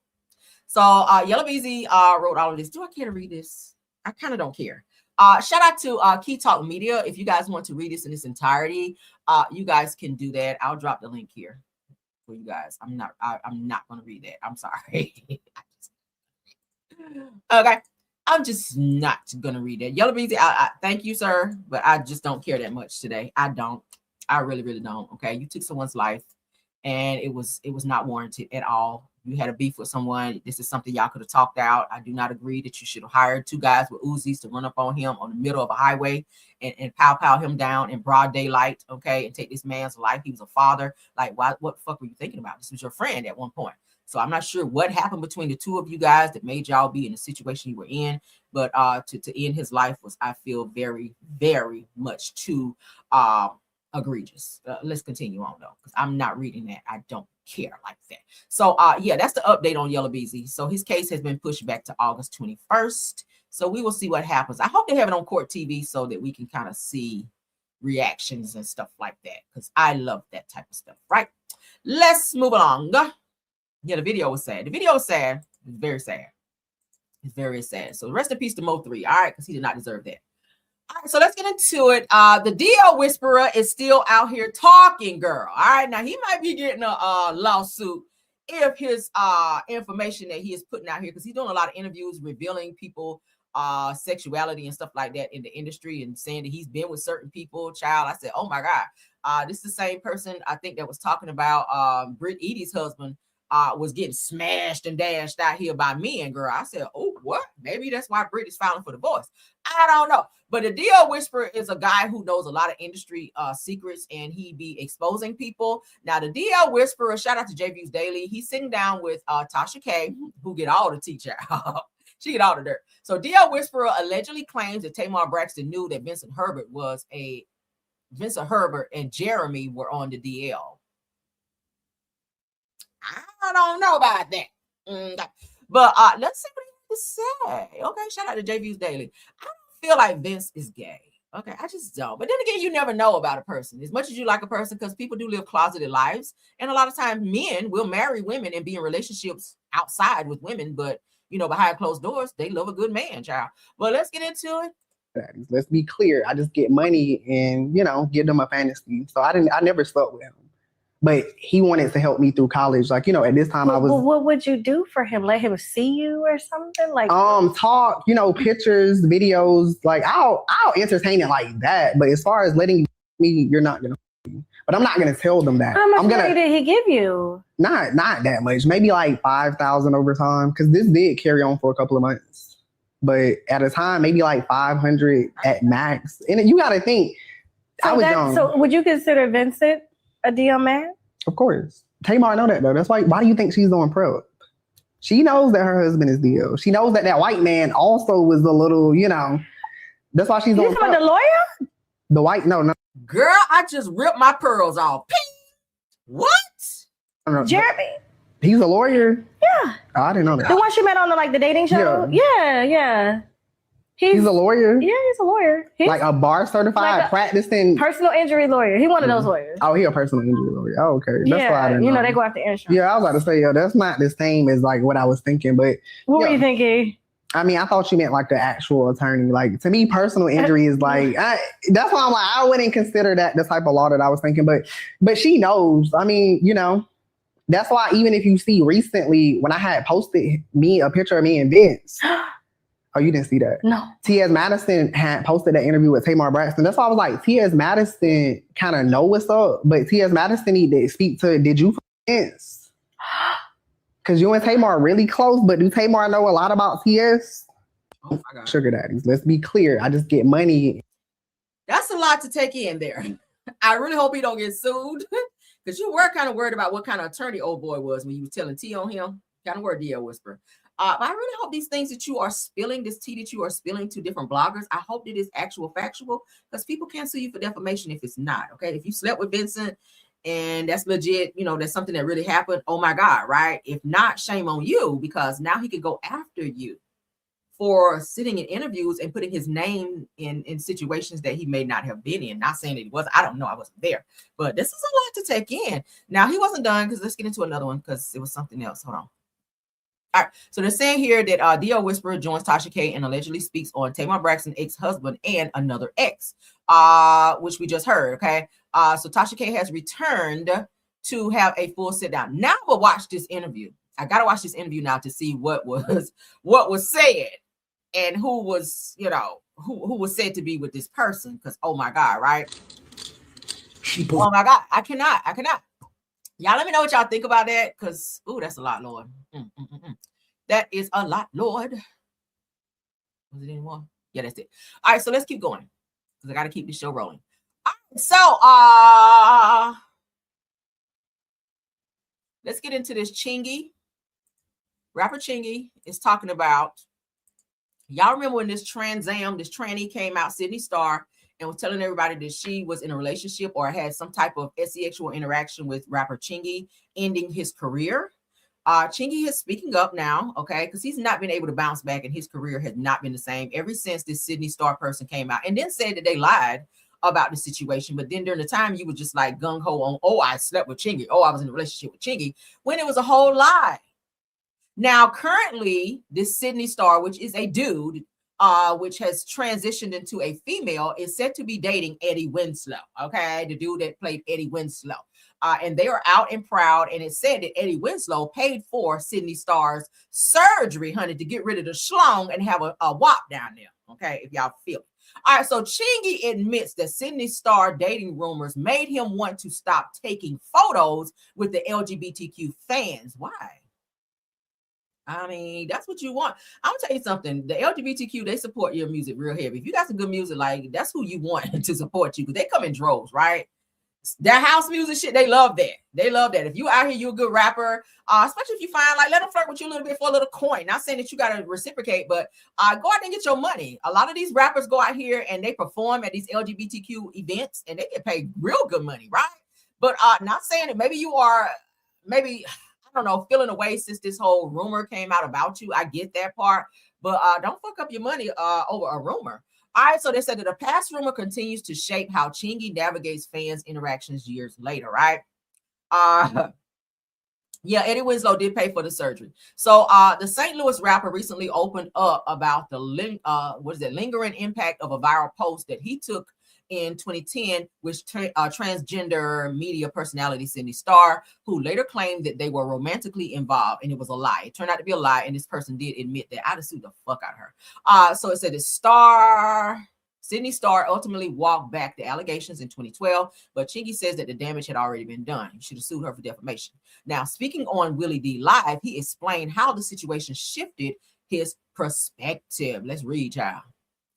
So Yella Beezy wrote all of this. Do I care to read this? I kind of don't care. Shout out to Key Talk Media. If you guys want to read this in its entirety, you guys can do that. I'll drop the link here for you guys. I'm not going to read that. I'm sorry. Okay. I'm just not going to read that. Yella Beezy, I thank you, sir, but I just don't care that much today. I don't. I really, really don't. Okay. You took someone's life and it was not warranted at all. You had a beef with someone. This is something y'all could have talked out. I do not agree that you should have hired 2 guys with Uzis to run up on him on the middle of a highway and pow him down in broad daylight, okay, and take this man's life. He was a father. Like, what the fuck were you thinking about? This was your friend at one point. So I'm not sure what happened between the 2 of you guys that made y'all be in the situation you were in. But to end his life was, I feel, very, very much too egregious. Let's continue on though, because I'm not reading that. I don't care like that. So yeah, that's the update on Yella Beezy. So his case has been pushed back to August 21st. So we will see what happens. I hope they have it on court TV so that we can kind of see reactions and stuff like that, because I love that type of stuff. Right, let's move along. Yeah, the video was sad. The video was sad. It's very sad. It's very sad. So rest in peace to Mo 3. All right, because he did not deserve that. All right, so let's get into it. The DL Whisperer is still out here talking, girl. All right, now he might be getting a lawsuit if his information that he is putting out here, because he's doing a lot of interviews revealing people sexuality and stuff like that in the industry and saying that he's been with certain people. Child, I said, oh my God, this is the same person I think that was talking about Britt Edie's husband was getting smashed and dashed out here by men, girl. I said, oh, what? Maybe that's why Britt is filing for divorce. I don't know. But the DL Whisperer is a guy who knows a lot of industry secrets, and he be exposing people. Now, the DL Whisperer, shout out to J-Views Daily. He's sitting down with Tasha K, who get all the tea out. She get all the dirt. So DL Whisperer allegedly claims that Tamar Braxton knew that Vincent Herbert and Jeremy were on the DL. I don't know about that. But let's see what he has to say. Okay, shout out to J-Views Daily. I don't feel like Vince is gay. Okay, I just don't. But then again, you never know about a person as much as you like a person, because people do live closeted lives. And a lot of times men will marry women and be in relationships outside with women. But, you know, behind closed doors, they love a good man, child. Well, let's get into it. Let's be clear. I just get money and, you know, give them a fantasy. So I never slept with him. But he wanted to help me through college. Like, you know, at this time I was... Well, what would you do for him? Let him see you or something? Like, talk, you know, pictures, videos. Like, I'll entertain it like that. But as far as letting me, you're not going to... But I'm not going to tell them that. How much money did he give you? Not that much. Maybe like $5,000 over time. Because this did carry on for a couple of months. But at a time, maybe like $500 at max. And you got to think, I was young. So would you consider Vincent a DL man? Of course. Tamar know that though. That's why do you think she's doing prep? She knows that her husband is DL. She knows that white man also was a little, you know, that's why she's doing prep. The lawyer? The white, no. Girl, I just ripped my pearls off. What? Jeremy? He's a lawyer? Yeah. Oh, I didn't know that. The one she met on the dating show? Yeah. He's a lawyer? Yeah, he's a lawyer. He's like a bar certified practicing personal injury lawyer. He's one of those lawyers. Oh, he a personal injury lawyer. Oh, okay. That's why I didn't know. They go after insurance. Yeah, I was about to say, that's not the same as like what I was thinking, but what were you thinking? I mean, I thought you meant like the actual attorney. Like, to me, personal injury is like, that's why I'm like, I wouldn't consider that the type of law that I was thinking, but she knows. I mean, you know, that's why even if you see recently when I had posted a picture of me and Vince. Oh, you didn't see that? No. Tues Madison had posted that interview with Tamar Braxton. That's why I was like, Tues Madison kind of know what's up, but Tues Madison need to speak to, did you Vince? Because you and Tamar are really close, but do Tamar know a lot about Tues? Oh my God. Sugar daddies. Let's be clear. I just get money. That's a lot to take in there. I really hope he don't get sued, because you were kind of worried about what kind of attorney old boy was when you was telling T on him. Kind of word DL Whisperer. I really hope these things that you are spilling, this tea that you are spilling to different bloggers, I hope that it's actual factual, because people can't sue you for defamation if it's not. Okay, if you slept with Vincent and that's legit, you know, that's something that really happened, oh my God, right? If not, shame on you, because now he could go after you for sitting in interviews and putting his name in situations that he may not have been in. Not saying that he was, I don't know, I wasn't there, but this is a lot to take in. Now he wasn't done, because let's get into another one, because it was something else. Hold on. All right, so they're saying here that D.O. Whisperer joins Tasha K and allegedly speaks on Tamar Braxton's ex-husband and another ex, which we just heard. Okay, so Tasha K has returned to have a full sit down. Now we'll watch this interview. I gotta watch this interview now to see what was said and who was, you know, who was said to be with this person. Because oh my God, right? Oh my God, I cannot. Y'all let me know what y'all think about that, because, ooh, that's a lot, Lord. That is a lot, Lord. Was it anymore? Yeah, that's it. All right, so let's keep going, because I got to keep this show rolling. All right, so let's get into this. Chingy. Rapper Chingy is talking about, y'all remember when this tranny came out, Sydney Star, and was telling everybody that she was in a relationship or had some type of sexual interaction with rapper Chingy, ending his career. Chingy is speaking up now, okay, because he's not been able to bounce back, and his career has not been the same ever since this Sydney Star person came out and then said that they lied about the situation. But then during the time, you were just like gung-ho on, oh, I slept with Chingy, oh, I was in a relationship with Chingy, when it was a whole lie. Now, currently, this Sydney Star, which is a dude, which has transitioned into a female, is said to be dating Eddie Winslow. Okay, the dude that played Eddie Winslow. And they are out and proud. And it said that Eddie Winslow paid for Sydney Star's surgery, honey, to get rid of the schlong and have a wop down there. Okay, if y'all feel it. All right, so Chingy admits that Sydney Star dating rumors made him want to stop taking photos with the LGBTQ fans. Why? I mean, that's what you want. I'm gonna tell you something. The LGBTQ, they support your music real heavy. If you got some good music, like, that's who you want to support you, because they come in droves, right? That house music shit, they love that. They love that. If you out here, you're a good rapper, especially if you find, like, let them flirt with you a little bit for a little coin. Not saying that you got to reciprocate, but go out and get your money. A lot of these rappers go out here and they perform at these LGBTQ events and they get paid real good money, right? But not saying that maybe you are, maybe, I don't know, feeling away since this whole rumor came out about you. I get that part, but don't fuck up your money over a rumor. All right, so they said that a past rumor continues to shape how Chingy navigates fans' interactions years later, right? Yeah, Eddie Winslow did pay for the surgery. So the St. Louis rapper recently opened up about the lingering impact of a viral post that he took in 2010 with transgender media personality Sydney Star, who later claimed that they were romantically involved, and it was a lie. It turned out to be a lie, and this person did admit that. I'd have sued the fuck out of her. So it said that Sydney Star ultimately walked back the allegations in 2012, but Chingy says that the damage had already been done. You should have sued her for defamation. Now, speaking on Willie D Live, he explained how the situation shifted his perspective. Let's read, y'all.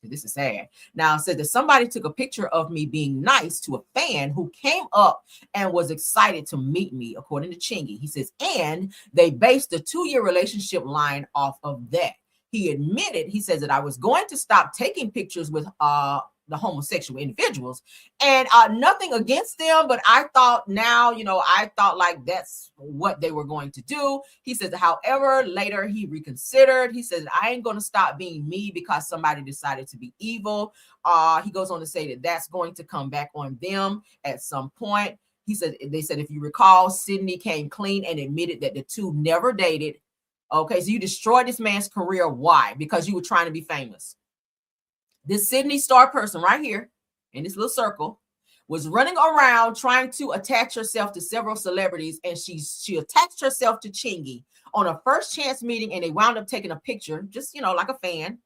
This is sad. Now, it said that somebody took a picture of me being nice to a fan who came up and was excited to meet me, according to Chingy. He says, and they based the 2-year relationship line off of that. He admitted, he says that I was going to stop taking pictures with the homosexual individuals, and nothing against them, but I thought like that's what they were going to do. He says, however, later he reconsidered. He says, I ain't going to stop being me because somebody decided to be evil. He goes on to say that that's going to come back on them at some point. He said, they said, if you recall, Sydney came clean and admitted that the two never dated. Okay, so you destroyed this man's career. Why? Because you were trying to be famous. This Sydney Star person right here in this little circle was running around trying to attach herself to several celebrities, and she attached herself to Chingy on a first chance meeting, and they wound up taking a picture, just, like a fan.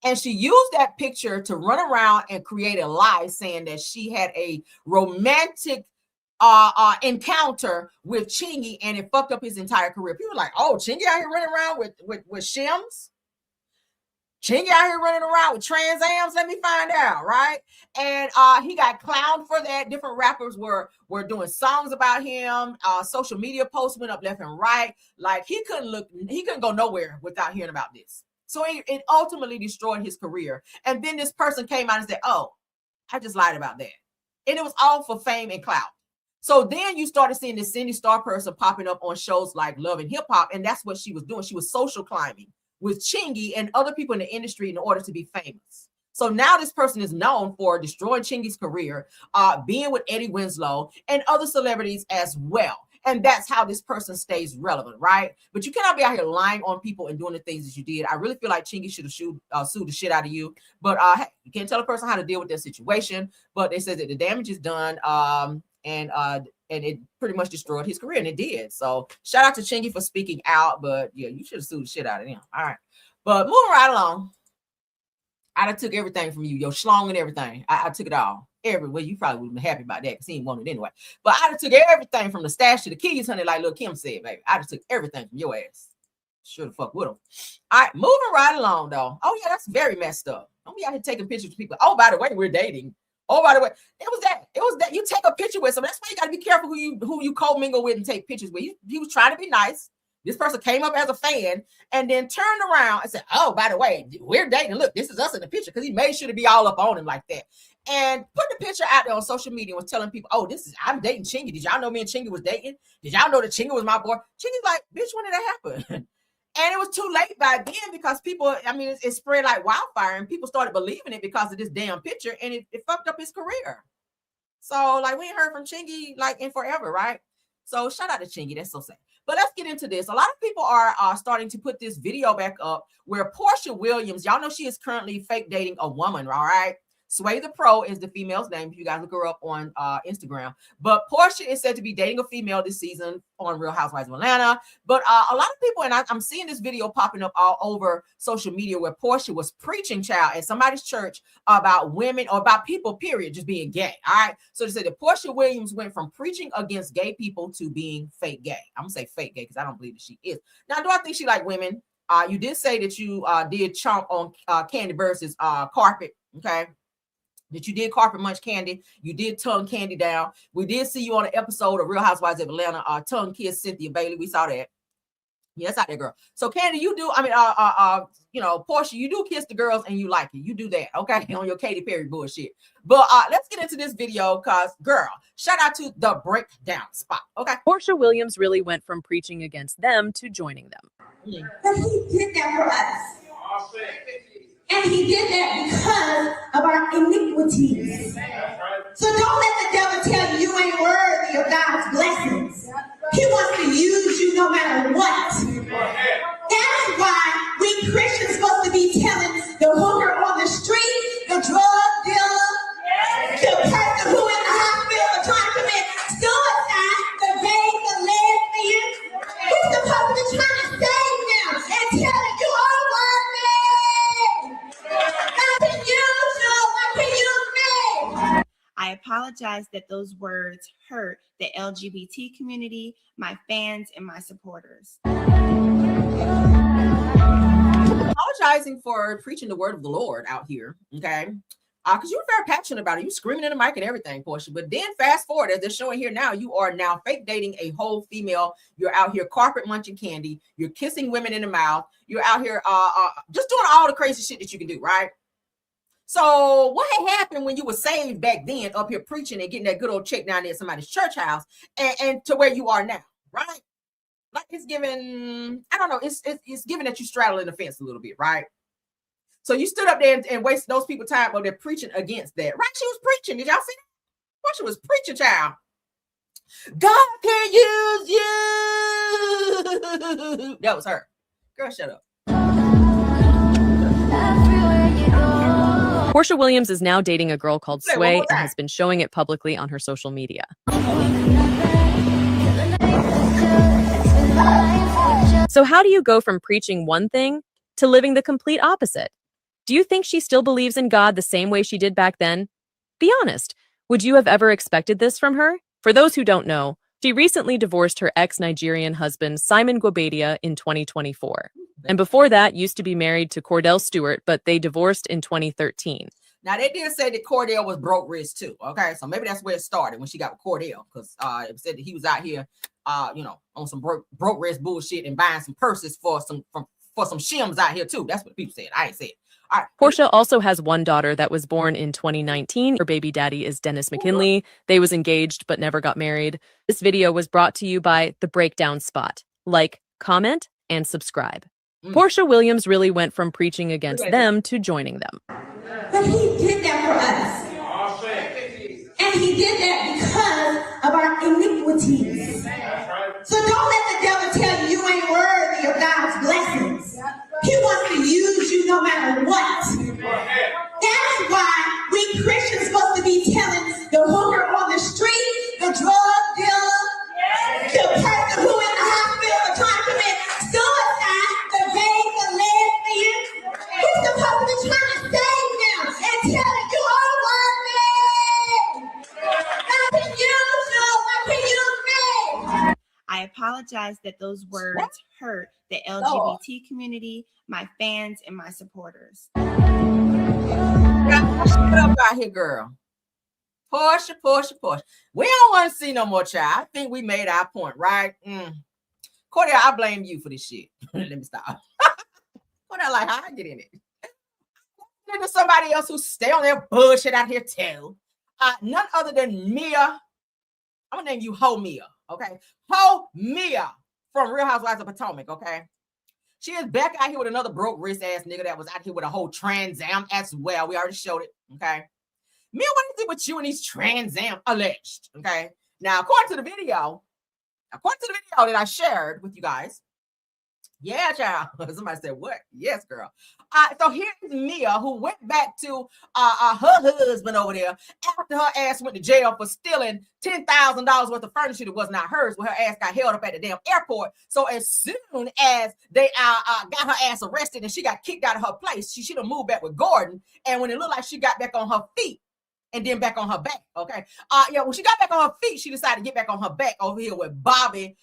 And she used that picture to run around and create a lie saying that she had a romantic encounter with Chingy, and it fucked up his entire career. People were like, oh, Chingy out here running around with Shims. Chingy out here running around with Trans Ams, let me find out, right? And he got clowned for that. Different rappers were doing songs about him. Social media posts went up left and right. Like he couldn't go nowhere without hearing about this. So it ultimately destroyed his career. And then this person came out and said, oh, I just lied about that. And it was all for fame and clout. So then you started seeing this Cindy Star person popping up on shows like Love and Hip Hop. And that's what she was doing. She was social climbing with Chingy and other people in the industry in order to be famous. So now this person is known for destroying Chingy's career, being with Eddie Winslow and other celebrities as well. And that's how this person stays relevant, right? But you cannot be out here lying on people and doing the things that you did. I really feel like Chingy should have sued the shit out of you. But hey, you can't tell a person how to deal with their situation. But they said that the damage is done, and it pretty much destroyed his career, and it did. So shout out to Chingy for speaking out. But yeah, you should have sued the shit out of him. All right. But moving right along. I took everything from you, your schlong and everything. I took it all. Everywhere. You probably wouldn't be happy about that because he didn't want it anyway. But I took everything from the stash to the keys, honey, like Lil Kim said, baby. I took everything from your ass. Should have fucked with him. All right, moving right along, though. Oh, yeah, that's very messed up. Don't be out here taking pictures of people. Oh, by the way, we're dating. Oh, by the way, it was that. You take a picture with someone. That's why you got to be careful who you co-mingle with and take pictures with. He was trying to be nice. This person came up as a fan and then turned around and said, oh, by the way, we're dating. Look, this is us in the picture, because he made sure to be all up on him like that. And put the picture out there on social media and was telling people, oh, I'm dating Chingy. Did y'all know me and Chingy was dating? Did y'all know that Chingy was my boy? Chingy's like, bitch, when did that happen? And it was too late by then because people, I mean, it spread like wildfire and people started believing it because of this damn picture, and it fucked up his career. So, like, we ain't heard from Chingy, like, in forever, right? So, shout out to Chingy. That's so sad. But let's get into this. A lot of people are starting to put this video back up where Portia Williams, y'all know she is currently fake dating a woman, all right? Sway the Pro is the female's name if you guys look her up on Instagram. But Portia is said to be dating a female this season on Real Housewives of Atlanta. But a lot of people, and I'm seeing this video popping up all over social media where Portia was preaching, child, at somebody's church about women or about people, period, just being gay. All right. So they said that Portia Williams went from preaching against gay people to being fake gay. I'm gonna say fake gay because I don't believe that she is. Now, do I think she like women? You did say that you did chomp on Candy versus Carpet. Okay. That you did carpet munch Candy, you did tongue Candy down. We did see you on an episode of Real Housewives of Atlanta, tongue kiss Cynthia Bailey. We saw that. Yeah, that's out there, girl. So Candy, you do, Portia, you do kiss the girls and you like it. You do that, okay? On your Katy Perry bullshit. But let's get into this video because, girl, shout out to the breakdown spot, okay? Portia Williams really went from preaching against them to joining them. But he did that for us. And he did that because of our iniquities. So don't let the devil tell you you ain't worthy of God's blessings. He wants to use you no matter what. That is why we Christians supposed to be telling the hooker on the street, the drug dealer, the person who in the hospital trying to commit suicide, the gay, the lesbian. We're supposed to be trying to save them and tell them you are worthy. I apologize that those words hurt the LGBT community, my fans, and my supporters. Apologizing for preaching the word of the Lord out here, okay? Because you were very passionate about it. You screaming in the mic and everything, Portia. But then fast forward, as they're showing here now, you are now fake dating a whole female. You're out here carpet munching Candy. You're kissing women in the mouth. You're out here just doing all the crazy shit that you can do, right? So what had happened when you were saved back then up here preaching and getting that good old check down there at somebody's church house and to where you are now, right? Like it's given, I don't know, it's given that you straddling the fence a little bit, right? So you stood up there and wasted those people's time while they're preaching against that, right? She was preaching. Did y'all see that? Well, she was preaching, child. God can use you. That was her. Girl, shut up. Portia Williams is now dating a girl called Sway and has been showing it publicly on her social media. So how do you go from preaching one thing to living the complete opposite? Do you think she still believes in God the same way she did back then? Be honest. Would you have ever expected this from her? For those who don't know, she recently divorced her ex-Nigerian husband, Simon Gwobadia, in 2024. And before that, used to be married to Cordell Stewart, but they divorced in 2013. Now, they did say that Cordell was broke rich too. Okay, so maybe that's where it started when she got with Cordell, because it said that he was out here, on some broke rich bullshit and buying some purses for some shims out here too. That's what people said. I ain't said. All right. Portia also has one daughter that was born in 2019. Her baby daddy is Dennis McKinley. They was engaged but never got married. This video was brought to you by The Breakdown Spot. Like, comment, and subscribe. Portia Williams really went from preaching against them to joining them. But he did that for us. And he did that because of our iniquities. So don't let the devil tell you you ain't worthy of God's blessings. He wants to use you no matter what. That is why we Christians supposed to be telling the hooker on the street, the drug dealer, the person who in the hospital for trying to commit suicide, the gay, the lesbian. We're supposed to be trying to save them and tell them you are worthy. God can use you. God can use me. I apologize that those words hurt the LGBT community, my fans, and my supporters. Shut up out here, girl. Portia. We don't want to see no more, child. I think we made our point, right? Cordell, I blame you for this shit. Let me stop. Cordell, like, how I get in it? There's somebody else who stay on their bullshit out here too. None other than Mia. I'm gonna name you Ho Mia, okay? Ho Mia from Real Housewives of Potomac, okay? She is back out here with another broke wrist ass nigga that was out here with a whole Trans Am as well. We already showed it, okay? Mia, what is it with you and these Trans Am alleged, okay? Now, according to the video that I shared with you guys, yeah, child. Somebody said, what? Yes, girl. So here's Mia, who went back to her husband over there after her ass went to jail for stealing $10,000 worth of furniture that was not hers, when her ass got held up at the damn airport. So as soon as they got her ass arrested and she got kicked out of her place, she should have moved back with Gordon. And when it looked like she got back on her feet, and then back on her back, okay? When she got back on her feet, she decided to get back on her back over here with Bobby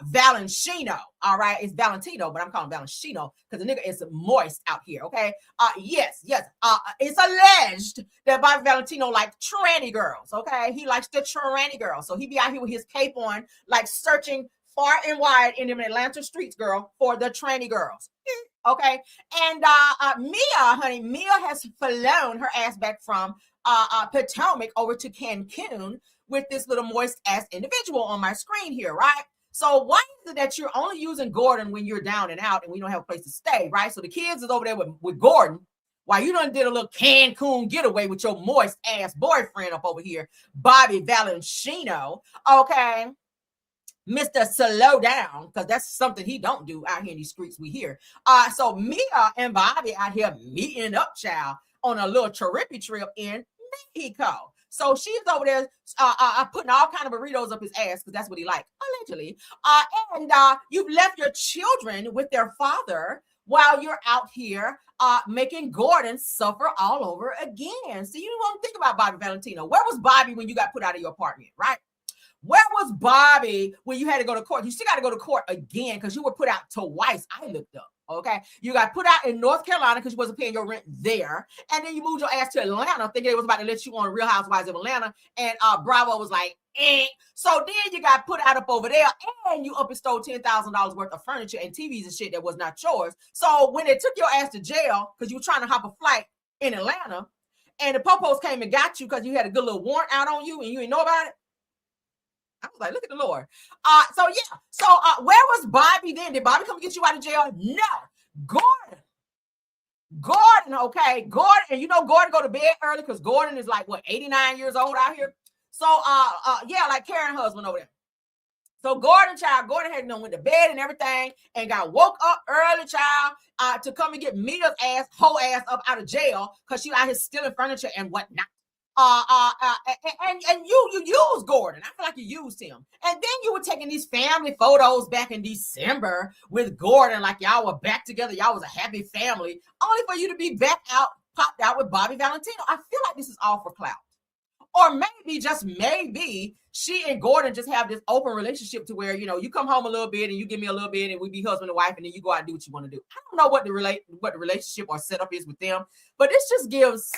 Valentino. All right, it's Valentino, but I'm calling Valentino because the nigga is moist out here, okay? Yes. It's alleged that Bobby Valentino like tranny girls, okay? He likes the tranny girls. So he be out here with his cape on, like searching far and wide in the Atlanta streets, girl, for the tranny girls. Okay. And Mia has flown her ass back from Potomac over to Cancun with this little moist ass individual on my screen here, right? So why is it that you're only using Gordon when you're down and out and we don't have a place to stay, right? So the kids is over there with Gordon, while you done did a little Cancun getaway with your moist ass boyfriend up over here, Bobby Valentino, okay? Mr. Slow Down, because that's something he don't do out here in these streets we hear. So Mia and Bobby out here meeting up, child, on a little trippy trip in Mexico. So she's over there putting all kind of burritos up his ass because that's what he liked, allegedly. And you've left your children with their father while you're out here making Gordon suffer all over again. So you don't think about Bobby Valentino. Where was Bobby when you got put out of your apartment, right? Where was Bobby when you had to go to court? You still got to go to court again because you were put out twice. I looked up. Okay, you got put out in North Carolina because you wasn't paying your rent there, and then you moved your ass to Atlanta thinking it was about to let you on Real Housewives of Atlanta, and Bravo was like, eh. So then you got put out up over there, and you up and stole $10,000 worth of furniture and TVs and shit that was not yours. So when they took your ass to jail because you were trying to hop a flight in Atlanta, and the popos came and got you because you had a good little warrant out on you and you didn't know about it, I was like, look at the Lord. So where was Bobby then? Did Bobby come get you out of jail? No. Gordon, okay. Gordon, and you know Gordon go to bed early because Gordon is like, what, 89 years old out here? So, like Karen's husband over there. So Gordon had went to bed and everything and got woke up early, child, to come and get Mia's whole ass up out of jail because she out here stealing furniture and whatnot. And you used Gordon. I feel like you used him. And then you were taking these family photos back in December with Gordon, like y'all were back together. Y'all was a happy family, only for you to be popped out with Bobby Valentino. I feel like this is all for clout. Or maybe, just maybe, she and Gordon just have this open relationship to where, you come home a little bit and you give me a little bit and we be husband and wife and then you go out and do what you want to do. I don't know what the relationship or setup is with them, but this just gives,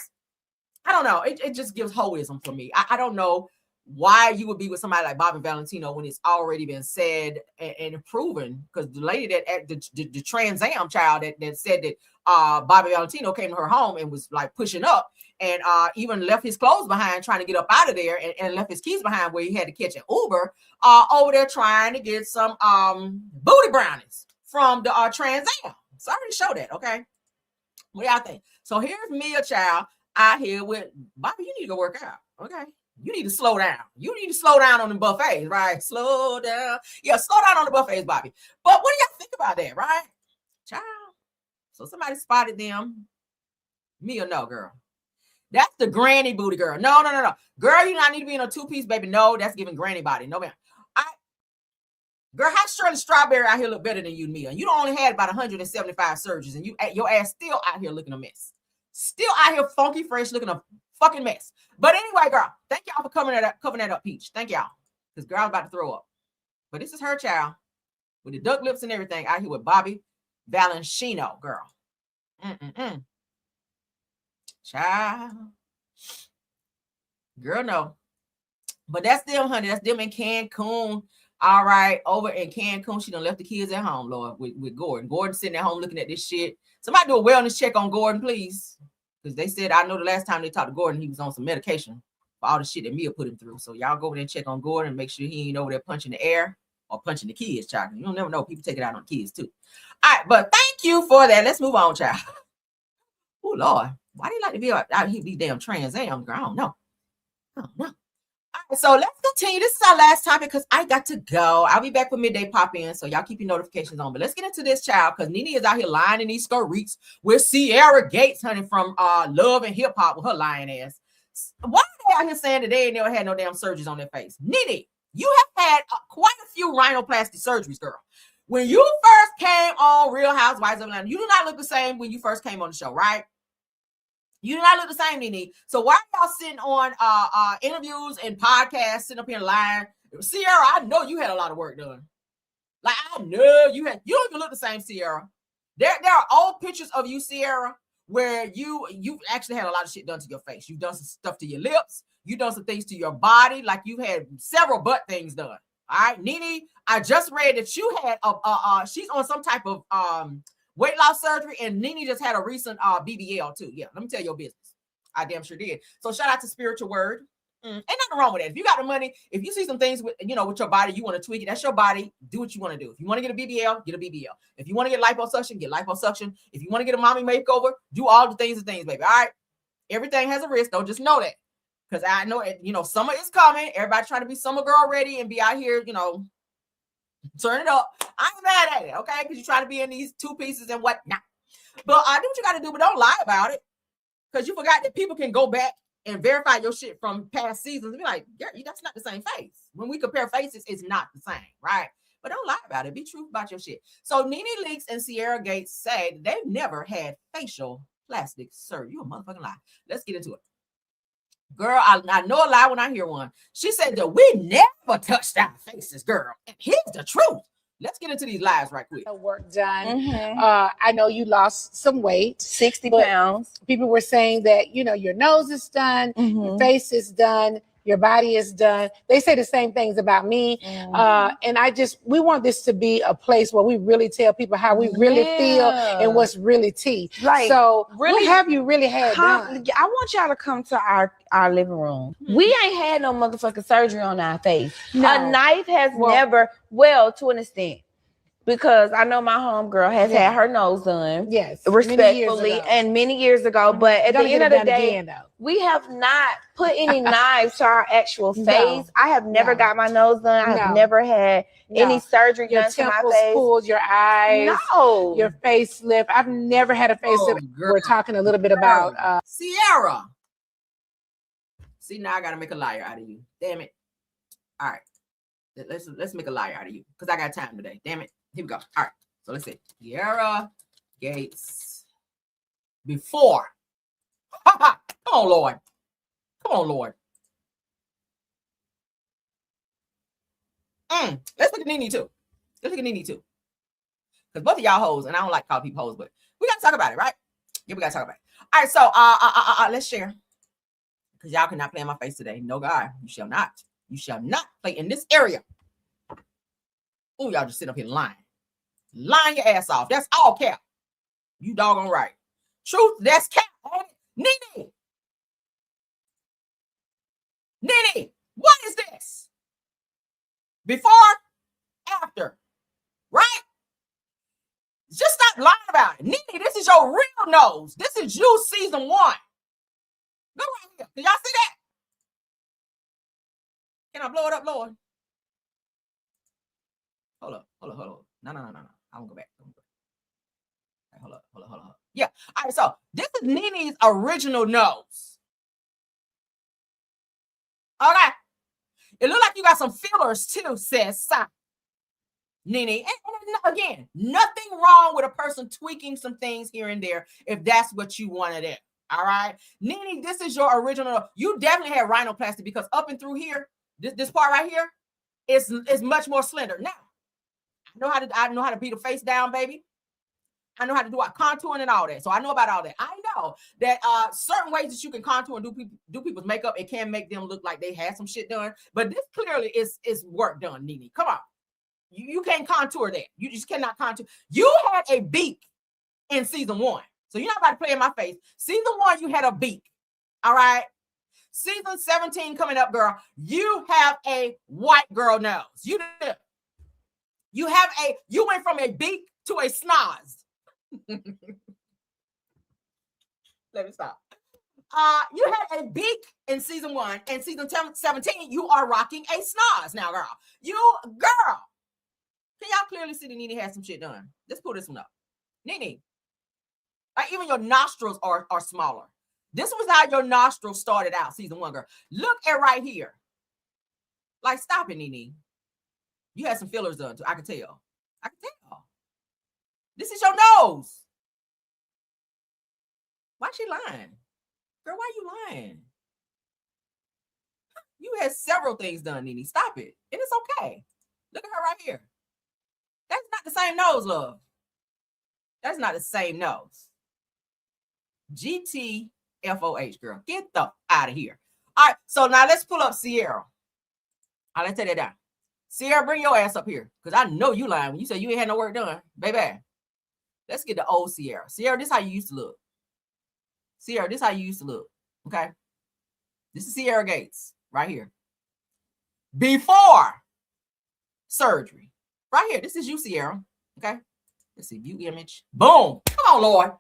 I don't know, it just gives hoism for me. I don't know why you would be with somebody like Bobby Valentino when it's already been said and proven, because the lady that the Trans Am child that said that Bobby Valentino came to her home and was like pushing up and even left his clothes behind trying to get up out of there and left his keys behind where he had to catch an Uber over there trying to get some booty brownies from the Trans Am. So I already showed that, okay? What do y'all think? So here's me, a child out here with Bobby. You need to go work out, okay? You need to slow down. You need to slow down on the buffets, right? Slow down. Yeah, slow down on the buffets, Bobby. But what do y'all think about that, right? Child. So somebody spotted them. Me or no, girl? That's the granny booty, girl. No. Girl, you not need to be in a two-piece, baby. No, that's giving granny body. No, ma'am. Girl, how Shirley Strawberry out here look better than you, Mia? You only had about 175 surgeries, and your ass still out here looking a mess. Still out here funky fresh, looking a fucking mess. But anyway, girl, thank y'all for covering that up, Peach. Thank y'all. Because girl, I'm about to throw up. But this is her child with the duck lips and everything out here with Bobby Valentino, girl. Child. Girl, no. But that's them, honey. That's them in Cancun. All right, over in Cancun, she done left the kids at home, Lord, with Gordon. Gordon sitting at home looking at this shit. Somebody do a wellness check on Gordon, please. Because they said, I know the last time they talked to Gordon, he was on some medication for all the shit that Mia put him through. So y'all go over there and check on Gordon and make sure he ain't over there punching the air or punching the kids, child. You don't never know. People take it out on kids, too. All right, but thank you for that. Let's move on, child. Oh, Lord. Why do you like to be out here, be damn Trans Am, girl? I don't know. All right, so let's continue. This is our last topic because I got to go. I'll be back with midday pop in, so y'all keep your notifications on. But let's get into this, child, because Nene is out here lying in these skirts with Sierra Gates, honey, from Love and Hip Hop with her lying ass. Why are they out here saying that they ain't never had no damn surgeries on their face? Nene, you have had quite a few rhinoplasty surgeries, girl. When you first came on Real Housewives of Atlanta, you do not look the same when you first came on the show, right? You do not look the same, Nene. So why are y'all sitting on interviews and podcasts, sitting up here lying? Sierra, I know you had a lot of work done. Like, I know you don't even look the same, Sierra. There are old pictures of you, Sierra, where you actually had a lot of shit done to your face. You've done some stuff to your lips. You've done some things to your body. Like, you've had several butt things done. All right, Nene, I just read that you had she's on some type of weight loss surgery, and Nene just had a recent BBL too. Yeah, let me tell your business. I damn sure did. So shout out to Spiritual Word. Ain't nothing wrong with that. If you got the money, if you see some things with with your body, you want to tweak it. That's your body. Do what you want to do. If you want to get a BBL, get a BBL. If you want to get liposuction, get liposuction. If you want to get a mommy makeover, do all the things, baby. All right. Everything has a risk, though. Just know that. Because I know it, summer is coming. Everybody trying to be summer girl ready and be out here, turn it up. I ain't mad at it, okay? Because you're trying to be in these two pieces and whatnot. But do what you got to do, but don't lie about it. Because you forgot that people can go back and verify your shit from past seasons and be like, girl, that's not the same face. When we compare faces, it's not the same, right? But don't lie about it. Be true about your shit. So Nene Leakes and Sierra Gates say they've never had facial plastic surgery. You a motherfucking lie. Let's get into it. Girl, I know a lie when I hear one. She said that we never touched our faces, girl. And here's the truth. Let's get into these lies right quick. Work done. I know you lost some weight, 60 pounds. People were saying that, your nose is done, your face is done, your body is done. They say the same things about me. And we want this to be a place where we really tell people how we really feel and what's really tea. Like, so really, what have you really had done? I want y'all to come to our living room. We ain't had no motherfucking surgery on our face. No. A knife has never, to an extent. Because I know my homegirl has had her nose done. Yes. Respectfully many years ago. But at the end of the day, we have not put any knives to our actual face. I have never got my nose done. I have never had any surgery done to my face. Pulled, your eyes, your facelift. I've never had a facelift. We're talking a little bit about Sierra. See, now I gotta make a liar out of you. Damn it. All right. Let's make a liar out of you. Because I got time today. Damn it. Here we go. All right. So let's see. Sierra Gates before. Come on, Lord. Come on, Lord. Let's look at Nene too. Let's look at Nene too. Because both of y'all hoes, and I don't like calling people hoes, but we got to talk about it, right? Yeah, we got to talk about it. All right, so let's share. Because y'all cannot play in my face today. No, God, you shall not. You shall not play in this area. Oh, y'all just sit up here lying. Lying your ass off. That's all cap. You doggone right. Truth, that's cap. Nene. Nene, what is this? Before, after, right? Just stop lying about it. Nene, this is your real nose. This is you season 1. Go right here. Can y'all see that? Can I blow it up, Lord? Hold up. No. I won't go back. Right, hold up. Yeah. All right, so this is Nene's original nose. Okay. It looks like you got some fillers too, sis. Nene. And again, nothing wrong with a person tweaking some things here and there if that's what you want to do. All right. Nene, this is your original. You definitely had rhinoplasty because up and through here, this part right here is much more slender. Now, I know how to beat a face down, baby. I know how to do contouring and all that. So I know about all that. I know that certain ways that you can contour and do people's makeup, it can make them look like they had some shit done. But this clearly is work done, Nene. Come on. You can't contour that. You just cannot contour. You had a beak in season 1. So you're not about to play in my face. Season 1, you had a beak. All right. Season 17 coming up, girl. You have a white girl nose. You did. You went from a beak to a snoz. Let me stop. You had a beak in season 1, and season 17, you are rocking a snoz now, girl. Girl. Can y'all clearly see that Nene has some shit done? Let's pull this one up. Nene. Even your nostrils are smaller. This was how your nostrils started out, season 1, girl. Look at right here. Like, stop it, Nene. You had some fillers done too. I can tell. This is your nose. Why she lying? Girl, why you lying? You had several things done, Nene. Stop it. And it's okay. Look at her right here. That's not the same nose, love. That's not the same nose. GTFOH, girl. Get the out of here. All right, so now let's pull up Sierra. All right, let's take that down. Sierra, bring your ass up here, because I know you lying when you say you ain't had no work done. Baby, let's get the old Sierra. Sierra, this is how you used to look. Sierra, this is how you used to look, okay? This is Sierra Gates right here. Before surgery. Right here, this is you, Sierra, okay? Let's see, view image. Boom. Come on, Lord.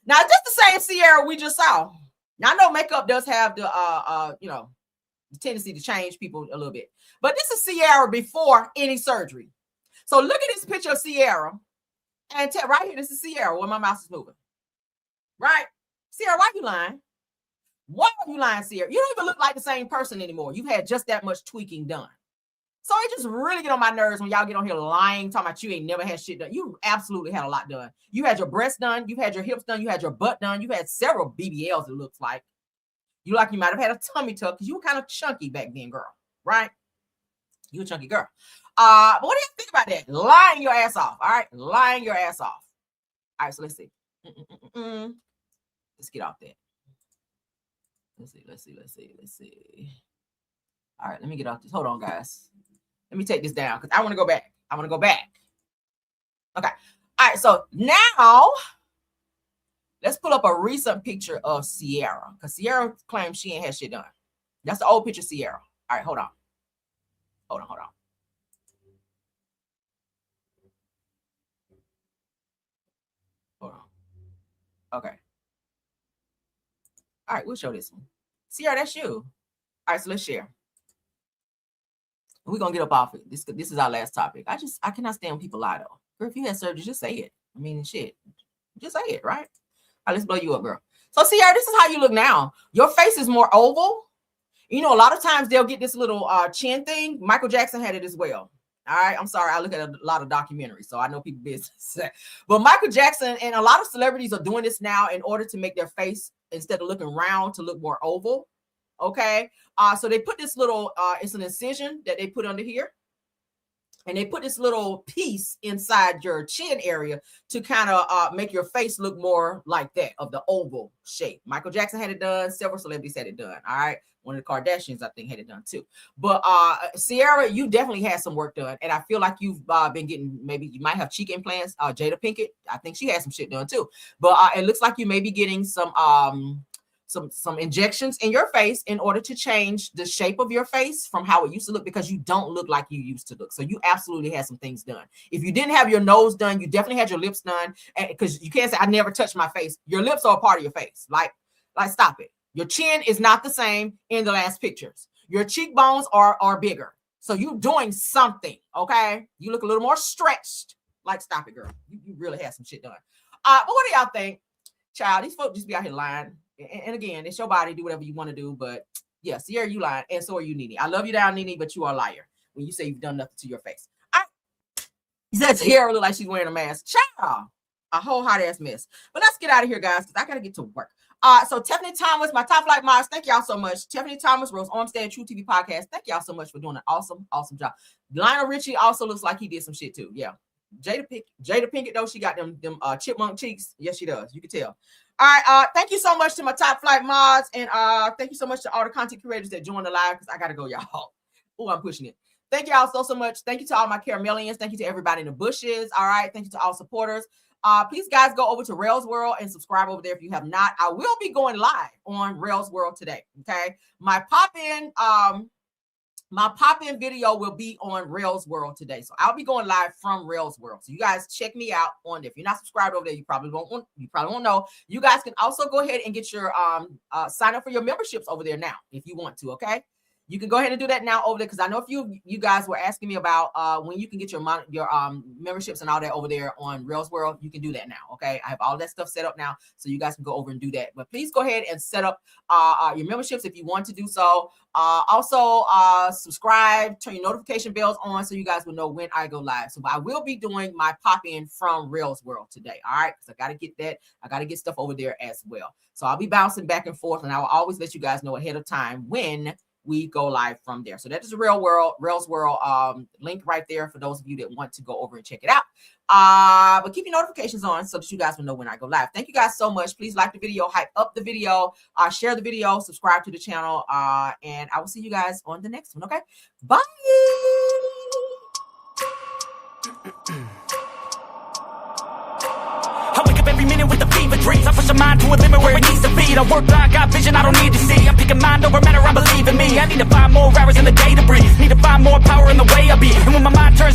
Now, just the same Sierra we just saw. Now, I know makeup does have the, the tendency to change people a little bit. But this is Sierra before any surgery. So look at this picture of Sierra. And right here, this is Sierra where my mouse is moving. Right? Sierra, why you lying? Why are you lying, Sierra? You don't even look like the same person anymore. You've had just that much tweaking done. So it just really get on my nerves when y'all get on here lying, talking about you ain't never had shit done. You absolutely had a lot done. You had your breasts done. You had your hips done. You had your butt done. You had several BBLs, it looks like. You might have had a tummy tuck because you were kind of chunky back then, girl. Right? You a chunky girl. But what do you think about that? Lying your ass off. All right? Lying your ass off. All right, so let's see. Let's get off that. Let's see. All right, let me get off this. Hold on, guys. Let me take this down because I want to go back. Okay. All right, so now let's pull up a recent picture of Sierra because Sierra claims she ain't had shit done. That's the old picture of Sierra. All right, hold on. Okay. All right, we'll show this one. Sierra, that's you. All right, so let's share. We're going to get up off it. This is our last topic. I cannot stand when people lie, though. Girl, if you had surgery, just say it. I mean, shit. Just say it, right? All right, let's blow you up, girl. So, Sierra, this is how you look now. Your face is more oval. You know, a lot of times they'll get this little chin thing. Michael Jackson had it as well. All right, I'm sorry. I look at a lot of documentaries, so I know people business. But Michael Jackson and a lot of celebrities are doing this now in order to make their face, instead of looking round, to look more oval. Okay, so they put this little, it's an incision that they put under here. And they put this little piece inside your chin area to kind of make your face look more like that, of the oval shape. Michael Jackson had it done. Several celebrities had it done. All right. One of the Kardashians, I think, had it done too. But Sierra, you definitely had some work done. And I feel like you've been getting, maybe you might have cheek implants. Jada Pinkett, I think she had some shit done too. But it looks like you may be getting some injections in your face in order to change the shape of your face from how it used to look, because you don't look like you used to look. So you absolutely had some things done. If you didn't have your nose done, you definitely had your lips done, because you can't say I never touched my face. Your lips are a part of your face. Like stop it. Your chin is not the same in the last pictures. Your cheekbones are bigger. So you doing something, okay? You look a little more stretched. Like, stop it, girl. You really had some shit done. But what do y'all think? Child, these folks just be out here lying. And again, it's your body. Do whatever you want to do. But yeah, Sierra, you lying. And so are you, Nene. I love you down, Nene, but you are a liar when you say you've done nothing to your face. He said Sierra look like she's wearing a mask. Child, a whole hot ass mess. But let's get out of here, guys, because I got to get to work. So Tiffany Thomas, my top flight mods, thank y'all so much. Tiffany Thomas, Rose Armstead, True TV Podcast, thank y'all so much for doing an awesome job. Lionel Richie also looks like he did some shit too. Yeah. Jada Pinkett, though, she got them chipmunk cheeks. Yes, she does. You can tell. All right. Thank you so much to my top flight mods, and thank you so much to all the content creators that joined the live, because I gotta go, y'all. Oh, I'm pushing it. Thank y'all so much. Thank you to all my Caramellians. Thank you to everybody in the bushes. All right. Thank you to all supporters. Please, guys, go over to Rails World and subscribe over there if you have not. I will be going live on Rails World today. Okay, my pop-in video will be on Rails World today, so I'll be going live from Rails World. So you guys check me out on there. If you're not subscribed over there, you probably won't know. You guys can also go ahead and get your sign up for your memberships over there now if you want to. Okay. You can go ahead and do that now over there, because I know if you guys were asking me about when you can get your memberships and all that over there on Rails World. You can do that now, okay? I have all that stuff set up now, so you guys can go over and do that. But please go ahead and set up your memberships if you want to do so. Also, subscribe, turn your notification bells on so you guys will know when I go live. So I will be doing my pop-in from Rails World today, all right? Because I got to get that. I got to get stuff over there as well. So I'll be bouncing back and forth, and I will always let you guys know ahead of time when we go live from there. So that is the Rails World link right there for those of you that want to go over and check it out. But keep your notifications on so that you guys will know when I go live. Thank you guys so much. Please like the video, hype up the video, share the video, subscribe to the channel, and I will see you guys on the next one. Okay, bye. I wake up every minute with a fever dreams. I push my mind to a limit where it needs to be. I work blind, got vision I don't need to see. I'm picking mind over matter, I believe in me. I need to find more hours in the day to breathe. Need to find more power in the way I be. And when my mind turns